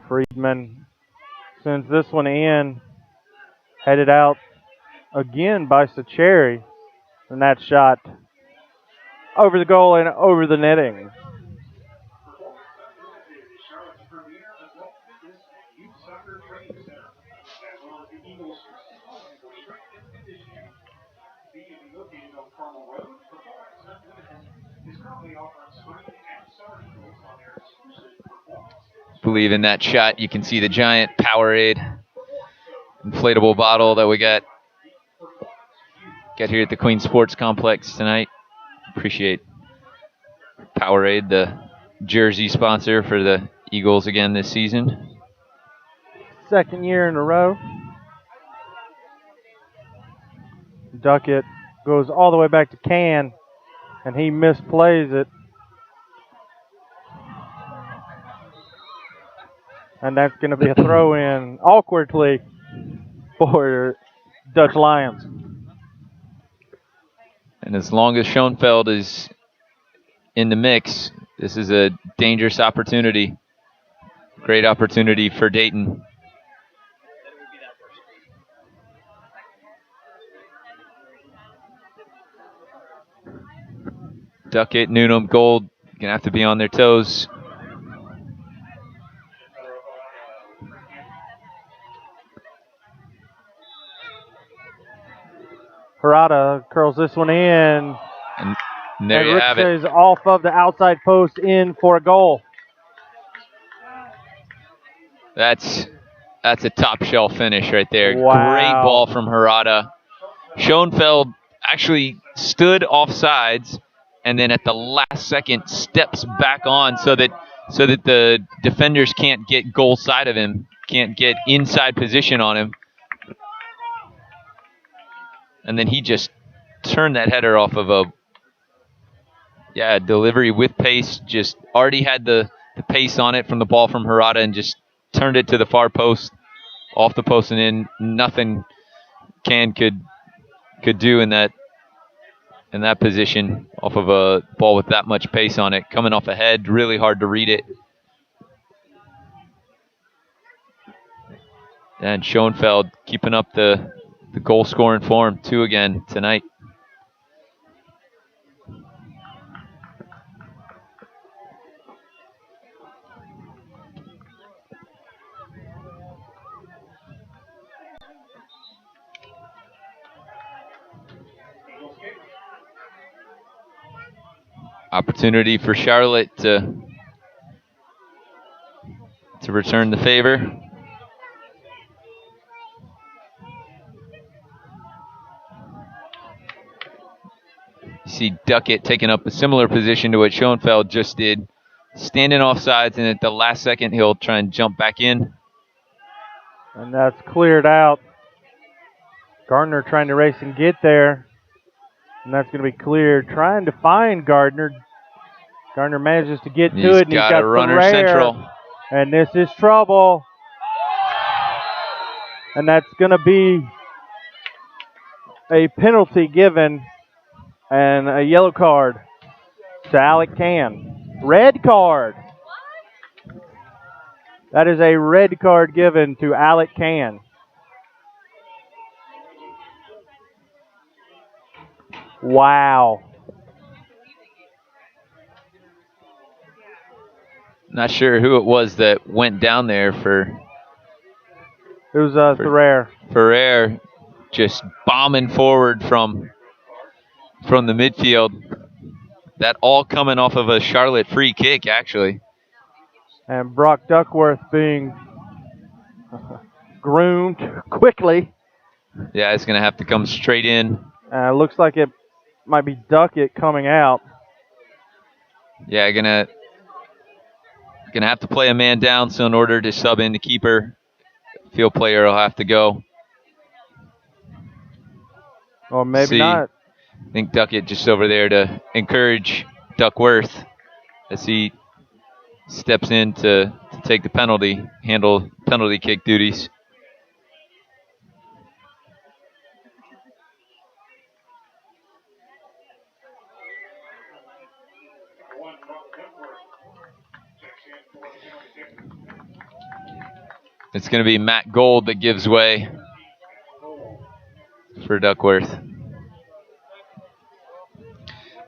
Speaker 1: Friedman sends this one in, headed out again by Sacheri, and that shot over the goal and over the netting.
Speaker 5: Believe in that shot. You can see the giant Powerade inflatable bottle that we got here at the Queen Sports Complex tonight. Appreciate Powerade, the jersey sponsor for the Eagles again this season.
Speaker 1: Second year in a row. Duckett goes all the way back to Can, and he misplays it. And that's going to be a throw-in awkwardly for Dutch Lions.
Speaker 5: And as long as Schoenfeld is in the mix, this is a dangerous opportunity. Great opportunity for Dayton. Duckett, Newnham, Gold, going to have to be on their toes.
Speaker 1: Harada curls this one in.
Speaker 5: And there you have it.
Speaker 1: Ricochets off of the outside post in for a goal.
Speaker 5: That's a top shelf finish right there.
Speaker 1: Wow.
Speaker 5: Great ball from Harada. Schoenfeld actually stood offsides and then at the last second steps back on so that the defenders can't get goal side of him, can't get inside position on him. And then he just turned that header off of a delivery with pace. Just already had the pace on it from the ball from Harada and just turned it to the far post, off the post and in. Nothing Can could do in that in that position off of a ball with that much pace on it. Coming off ahead, really hard to read it. And Schoenfeld keeping up the goal scoring form, 2 again tonight. Opportunity for Charlotte to return the favor. You see Duckett taking up a similar position to what Schoenfeld just did, standing off sides, and at the last second he'll try and jump back in.
Speaker 1: And that's cleared out. Gardner trying to race and get there. And that's going to be cleared. Trying to find Gardner. Gardner manages to get to it. And he's got
Speaker 5: a runner
Speaker 1: Ferrer.
Speaker 5: central.
Speaker 1: And this is trouble. And that's going to be a penalty given and a yellow card to Alec Can. Red card. That is a red card given to Alec Can. Wow.
Speaker 5: Not sure who it was that went down there for.
Speaker 1: It was Ferrer.
Speaker 5: Ferrer just bombing forward from the midfield. That all coming off of a Charlotte free kick, actually.
Speaker 1: And Brock Duckworth being groomed quickly.
Speaker 5: Yeah, it's going to have to come straight in.
Speaker 1: Looks like it might be Duckett coming out.
Speaker 5: Yeah, gonna have to play a man down, so in order to sub in the keeper, field player will have to go.
Speaker 1: Or maybe not.
Speaker 5: I think Duckett just over there to encourage Duckworth as he steps in to take the penalty, handle penalty kick duties. It's going to be Matt Gold that gives way for Duckworth.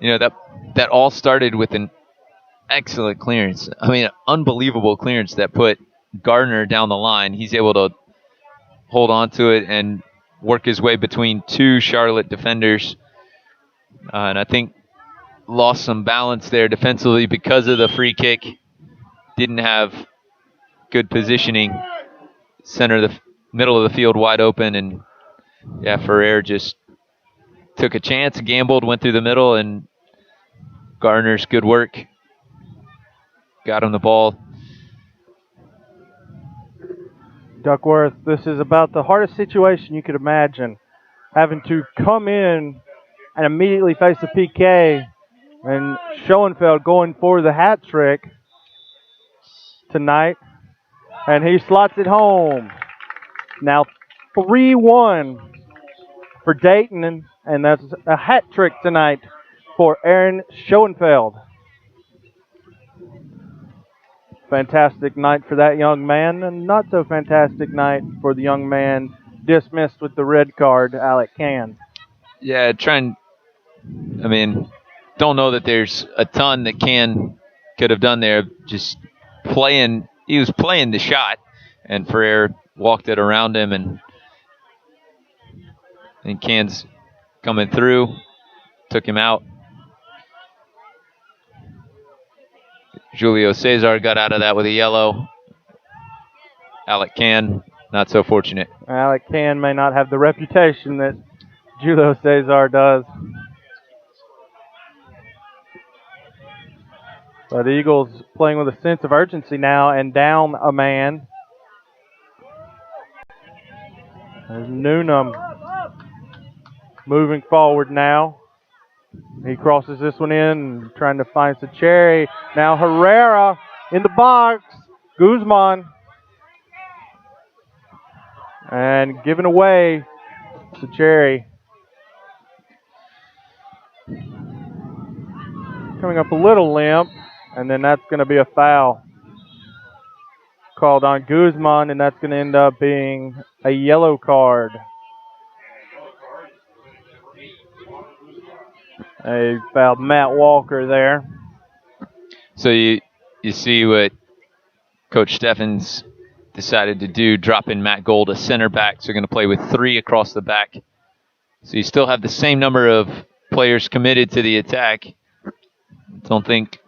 Speaker 5: You know, that all started with an excellent clearance. I mean, unbelievable clearance that put Gardner down the line. He's able to hold on to it and work his way between 2 Charlotte defenders. And I think lost some balance there defensively because of the free kick. Didn't have good positioning. Center of the middle of the field wide open, and yeah, Ferrer just took a chance, gambled, went through the middle, and Gardner's good work got him the ball.
Speaker 1: Duckworth, this is about the hardest situation you could imagine. Having to come in and immediately face the PK, and Schoenfeld going for the hat trick tonight. And he slots it home. Now 3-1 for Dayton, and that's a hat trick tonight for Aaron Schoenfeld. Fantastic night for that young man, and not so fantastic night for the young man dismissed with the red card, Alec Can.
Speaker 5: Yeah, don't know that there's a ton that Can could have done there. Just playing. He was playing the shot, and Ferrer walked it around him, and Can's coming through, took him out. Julio Cesar got out of that with a yellow. Alec Can, not so fortunate.
Speaker 1: Alec Can may not have the reputation that Julio Cesar does. But Eagles playing with a sense of urgency now and down a man. There's Noonan moving forward now. He crosses this one in, trying to find Sacheri. Now Herrera in the box. Guzman. And given away Sacheri. coming up a little limp, and then that's going to be a foul called on Guzman, and that's going to end up being a yellow card. They fouled Matt Walker there.
Speaker 5: So you see what Coach Steffens decided to do, dropping Matt Gold, a center back. So they're going to play with 3 across the back. So you still have the same number of players committed to the attack. Don't think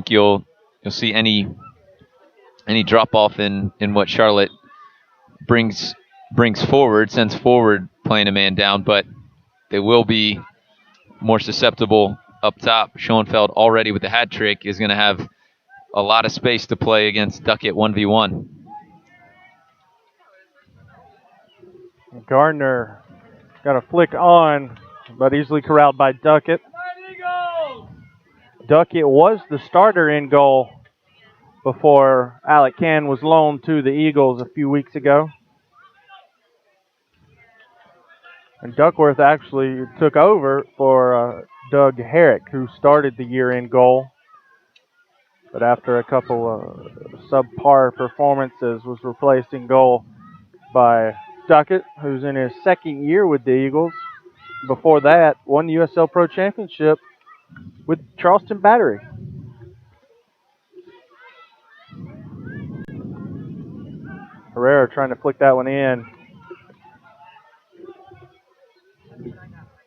Speaker 5: you'll see any drop off in what Charlotte brings forward, sends forward playing a man down, but they will be more susceptible up top. Schoenfeld already with the hat trick is going to have a lot of space to play against Duckett 1v1.
Speaker 1: Gardner got a flick on, but easily corralled by Duckett. Duckett was the starter in goal before Alec Can was loaned to the Eagles a few weeks ago. And Duckworth actually took over for Doug Herrick, who started the year in goal. But after a couple of subpar performances, was replaced in goal by Duckett, who's in his second year with the Eagles. Before that, won the USL Pro Championship with Charleston Battery. Herrera trying to flick that one in.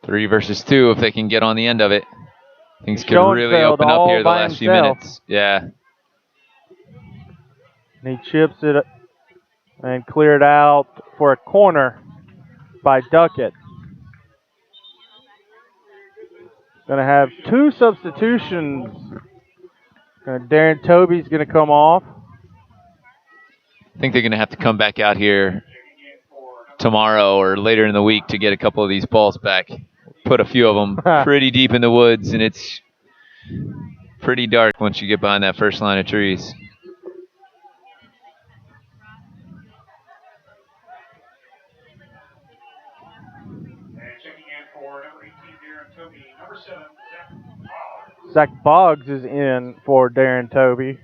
Speaker 5: 3 versus 2 if they can get on the end of it. Things could really
Speaker 1: Schoenfeld
Speaker 5: open up here the
Speaker 1: all by
Speaker 5: last few
Speaker 1: himself.
Speaker 5: minutes. Yeah.
Speaker 1: And he chips it and cleared out for a corner by Duckett. Going to have 2 substitutions. Darren Toby's going to come off.
Speaker 5: I think they're going to have to come back out here tomorrow or later in the week to get a couple of these balls back. Put a few of them pretty deep in the woods, and it's pretty dark once you get behind that first line of trees.
Speaker 1: Zach Boggs is in for Darren Toby.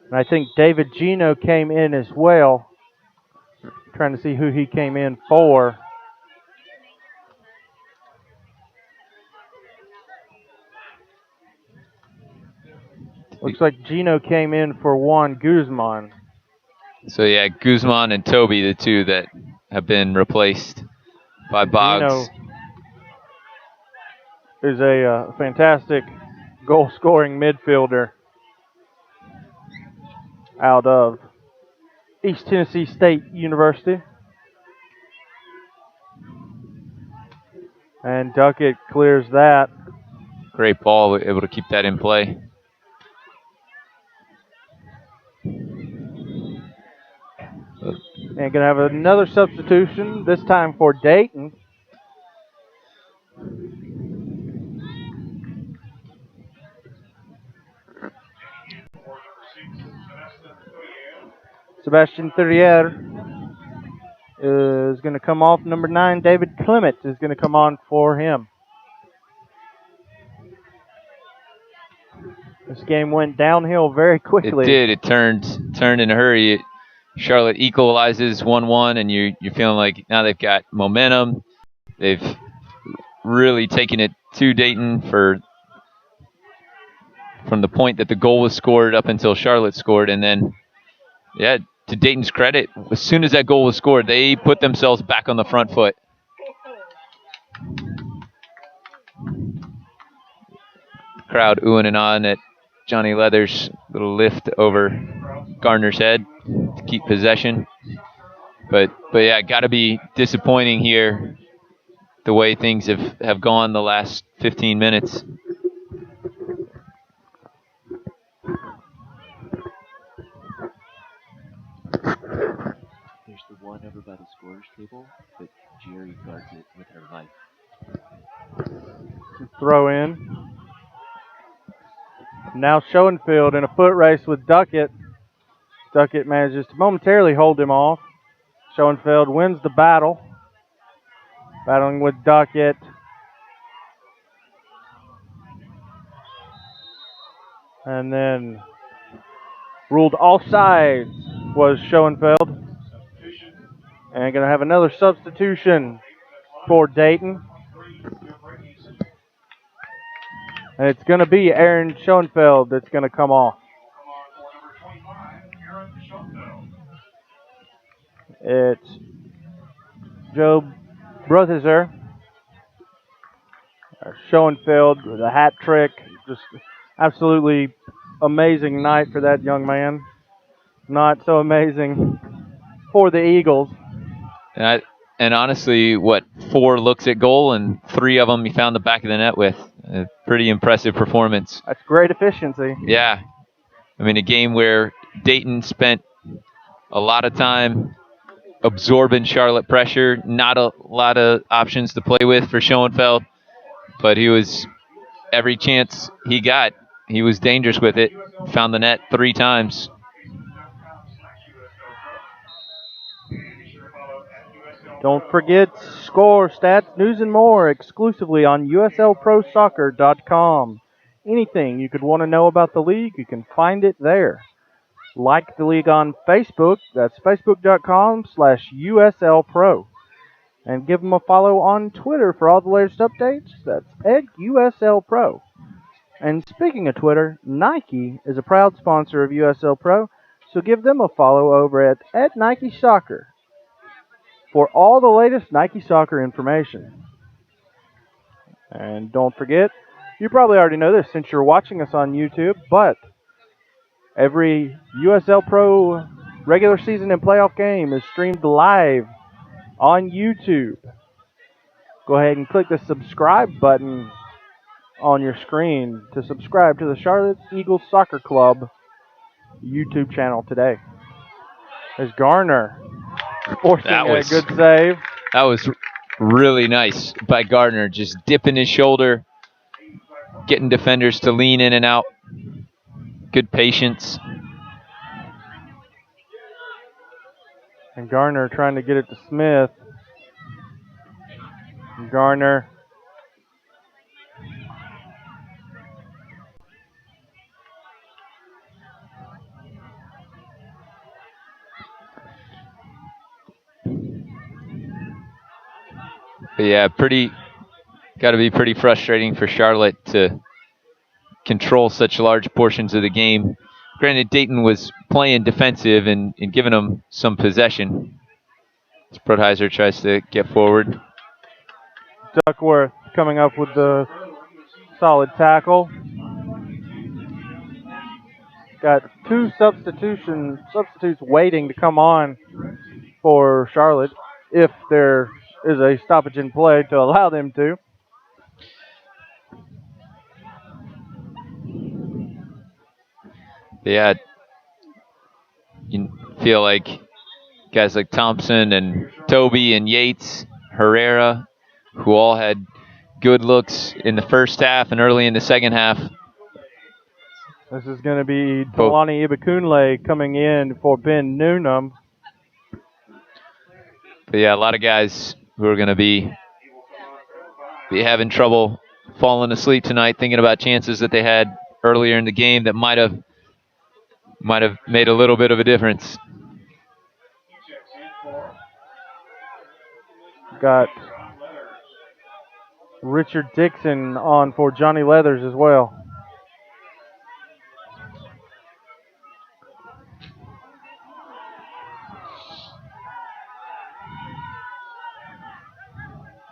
Speaker 1: And I think David Gino came in as well. Trying to see who he came in for. Looks like Gino came in for Juan Guzman.
Speaker 5: So, yeah, Guzman and Toby, the 2 that have been replaced by Boggs.
Speaker 1: Gino is a fantastic goal-scoring midfielder out of East Tennessee State University. And Duckett clears that.
Speaker 5: Great ball, able to keep that in play.
Speaker 1: And going to have another substitution, this time for Dayton. Sebastian Thurier is going to come off. Number 9, David Clement, is going to come on for him. This game went downhill very quickly.
Speaker 5: It did. It turned in a hurry. Charlotte equalizes 1-1, and you're feeling like now they've got momentum. They've really taken it to Dayton from the point that the goal was scored up until Charlotte scored. And then, yeah, to Dayton's credit, as soon as that goal was scored, they put themselves back on the front foot. Crowd oohing and ahhing at Johnny Leather's little lift over Gardner's head to keep possession. But yeah, got to be disappointing here the way things have gone the last 15 minutes.
Speaker 7: There's the one over by the scorer's table, but Jerry guards it with her life.
Speaker 1: Throw in. Now Schoenfeld in a foot race with Duckett. Duckett manages to momentarily hold him off. Schoenfeld wins the battle. battling with Duckett. And then ruled offside was Schoenfeld. And going to have another substitution for Dayton. And it's going to be Aaron Schoenfeld that's going to come off. It's Joe Brothizer. Schoenfeld with a hat trick. Just absolutely amazing night for that young man. Not so amazing for the Eagles.
Speaker 5: And honestly, 4 looks at goal and 3 of them he found the back of the net with. A pretty impressive performance.
Speaker 1: That's great efficiency.
Speaker 5: Yeah. I mean, a game where Dayton spent a lot of time absorbing Charlotte pressure. Not a lot of options to play with for Schoenfeld, but every chance he got, he was dangerous with it. Found the net 3 times.
Speaker 1: Don't forget score, stats, news, and more exclusively on USLProSoccer.com. Anything you could want to know about the league, you can find it there. Like the league on Facebook. That's Facebook.com/USLPro. And give them a follow on Twitter for all the latest updates. That's @USLPro. And speaking of Twitter, Nike is a proud sponsor of USL Pro, so give them a follow over at @NikeSoccer for all the latest Nike soccer information. And don't forget, you probably already know this since you're watching us on YouTube, but every USL Pro regular season and playoff game is streamed live on YouTube. Go ahead and click the subscribe button on your screen to subscribe to the Charlotte Eagles Soccer Club YouTube channel today. There's Garner forcing a good save.
Speaker 5: That was really nice by Gardner, just dipping his shoulder, getting defenders to lean in and out. Good patience.
Speaker 1: And Garner trying to get it to Smith. And Garner.
Speaker 5: But yeah, got to be pretty frustrating for Charlotte to control such large portions of the game. Granted, Dayton was playing defensive and giving them some possession. Broadheiser tries to get forward.
Speaker 1: Duckworth coming up with the solid tackle. Got 2 substitutes waiting to come on for Charlotte if there is a stoppage in play to allow them to.
Speaker 5: Yeah, you feel like guys like Thompson and Toby and Yates, Herrera, who all had good looks in the first half and early in the second half.
Speaker 1: This is going to be Talani Ibakunle coming in for Ben Noonan.
Speaker 5: But yeah, a lot of guys who are going to be having trouble falling asleep tonight, thinking about chances that they had earlier in the game that might have made a little bit of a difference.
Speaker 1: Got Richard Dickson on for Johnny Leathers as well.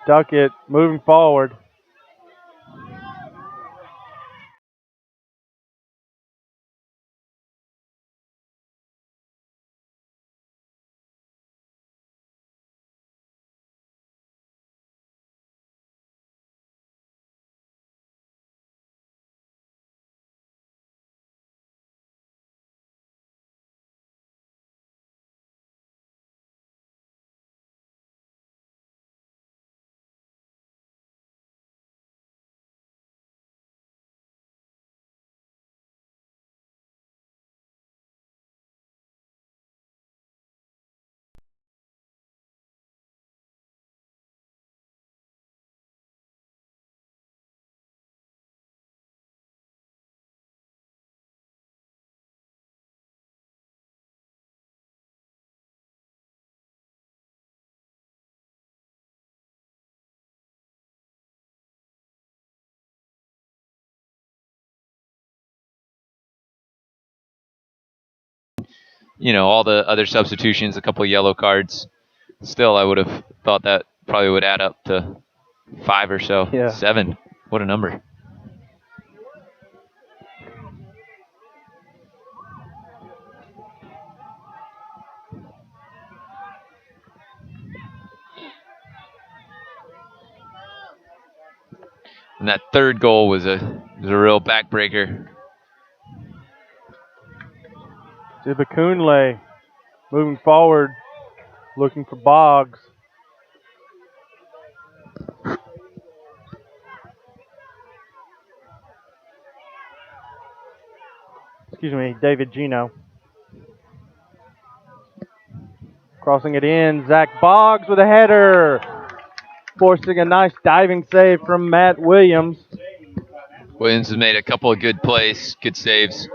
Speaker 1: Duckett moving forward.
Speaker 5: all the other substitutions, a couple of yellow cards. Still, I would have thought that probably would add up to 5 or so.
Speaker 1: Yeah.
Speaker 5: 7. What a number. And that third goal was a real backbreaker.
Speaker 1: Zibakunle moving forward, looking for Boggs. Excuse me, David Gino. Crossing it in, Zach Boggs with a header. Forcing a nice diving save from Matt Williams.
Speaker 5: Williams has made a couple of good plays, good saves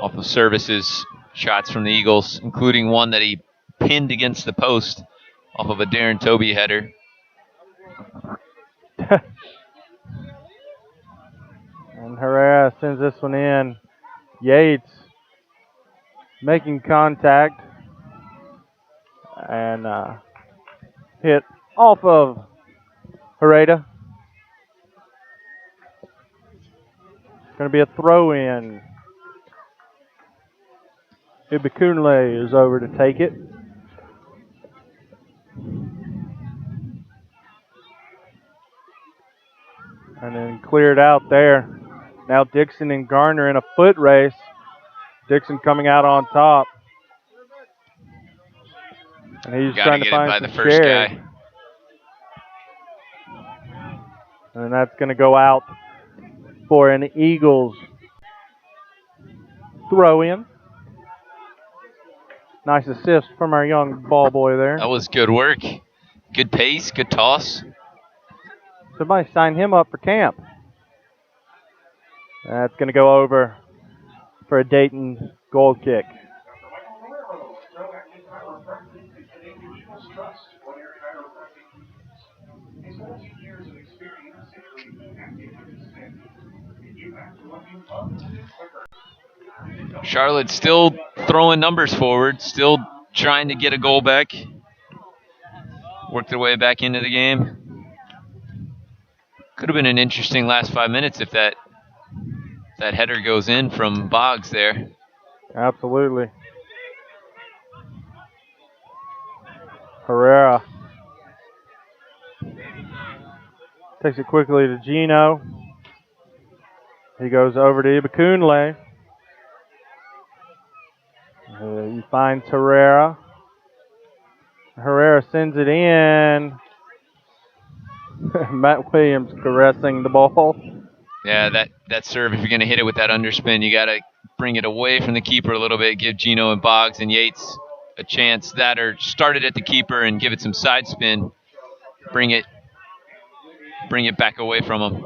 Speaker 5: off of services, shots from the Eagles, including one that he pinned against the post off of a Darren Toby header.
Speaker 1: And Herrera sends this one in. Yates making contact and hit off of Herrera. Going to be a throw in. Ibikunle is over to take it. And then cleared out there. Now Dickson and Garner in a foot race. Dickson coming out on top. And he's
Speaker 5: Gotta
Speaker 1: trying
Speaker 5: get
Speaker 1: to
Speaker 5: it
Speaker 1: find
Speaker 5: by
Speaker 1: some
Speaker 5: the first
Speaker 1: shares.
Speaker 5: guy.
Speaker 1: And that's going to go out for an Eagles throw in. Nice assist from our young ball boy there.
Speaker 5: That was good work. Good pace, good toss.
Speaker 1: Somebody sign him up for camp. That's going to go over for a Dayton goal kick.
Speaker 6: His 14 years of experience include active participant in impact to one new club quicker.
Speaker 5: Charlotte still throwing numbers forward, still trying to get a goal back. Work their way back into the game. Could have been an interesting last 5 minutes if that header goes in from Boggs there.
Speaker 1: Absolutely. Herrera takes it quickly to Gino. He goes over to Ibikunle. He finds Herrera. Herrera sends it in. Matt Williams caressing the ball.
Speaker 5: Yeah, that serve, if you're going to hit it with that underspin, you got to bring it away from the keeper a little bit, give Gino and Boggs and Yates a chance that, or start it at the keeper and give it some side spin. Bring it back away from him.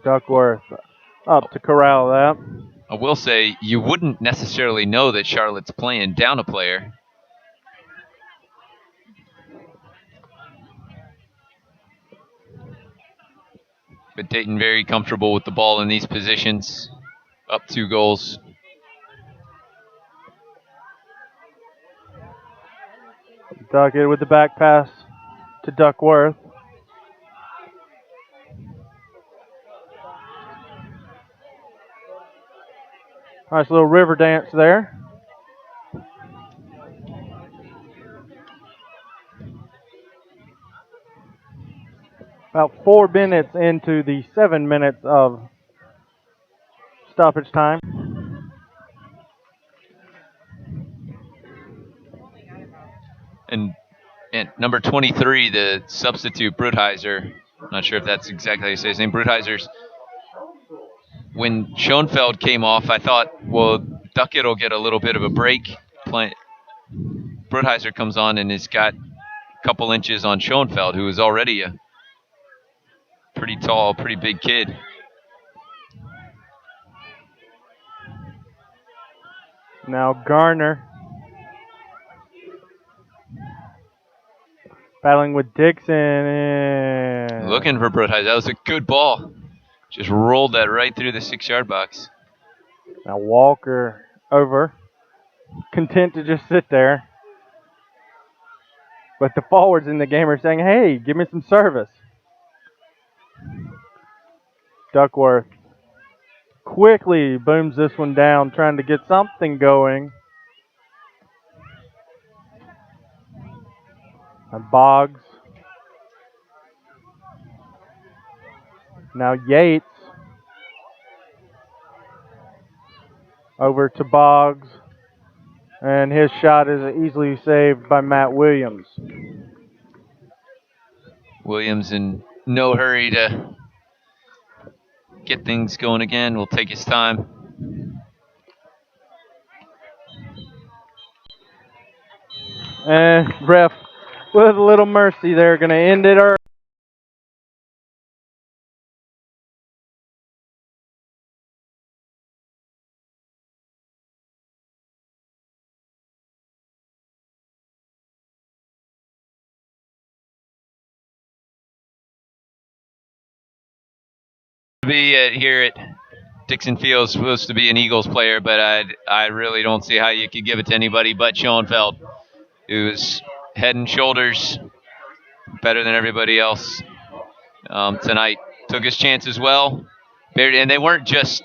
Speaker 1: Duckworth up to corral that.
Speaker 5: I will say, you wouldn't necessarily know that Charlotte's playing down a player. But Dayton very comfortable with the ball in these positions. Up 2 goals.
Speaker 1: Duckett with the back pass to Duckworth. Nice little river dance there. About 4 minutes into the 7 minutes of stoppage time.
Speaker 5: And number 23, the substitute, Brudheiser. Not sure if that's exactly how you say his name. Brudheiser's. When Schoenfeld came off, I thought, well, Duckett will get a little bit of a break. Brudheiser comes on and has got a couple inches on Schoenfeld, who is already a pretty tall, pretty big kid.
Speaker 1: Now Garner battling with Dickson, And
Speaker 5: Looking for Broadhide. That was a good ball. Just rolled that right through the 6-yard box.
Speaker 1: now Walker over, content to just sit there. But the forwards in the game are saying, hey, give me some service. Duckworth quickly booms this one down, trying to get something going. And Boggs. Now Yates over to Boggs. And his shot is easily saved by Matt Williams.
Speaker 5: Williams in no hurry to get things going again. Will take his time.
Speaker 1: And ref, with a little mercy, they're going to end it early.
Speaker 5: Here at Dickson Field, supposed to be an Eagles player, but I really don't see how you could give it to anybody but Schoenfeld, who's head and shoulders better than everybody else tonight. Took his chances well, and they weren't just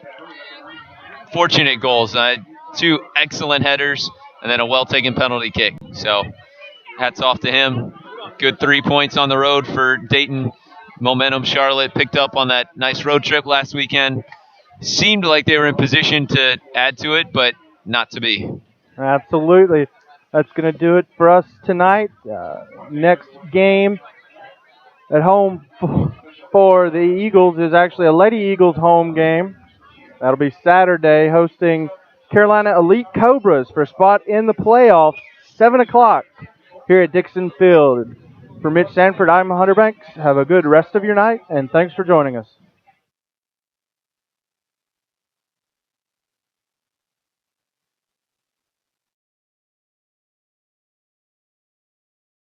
Speaker 5: fortunate goals. 2 excellent headers and then a well-taken penalty kick. So hats off to him. Good 3 points on the road for Dayton. Momentum Charlotte picked up on that nice road trip last weekend. Seemed like they were in position to add to it, but not to be.
Speaker 1: Absolutely. That's going to do it for us tonight. Next game at home for the Eagles is actually a Lady Eagles home game. That'll be Saturday, hosting Carolina Elite Cobras for a spot in the playoffs, 7 o'clock here at Dickson Field. For Mitch Sanford, I'm Hunter Banks. Have a good rest of your night, and thanks for joining us.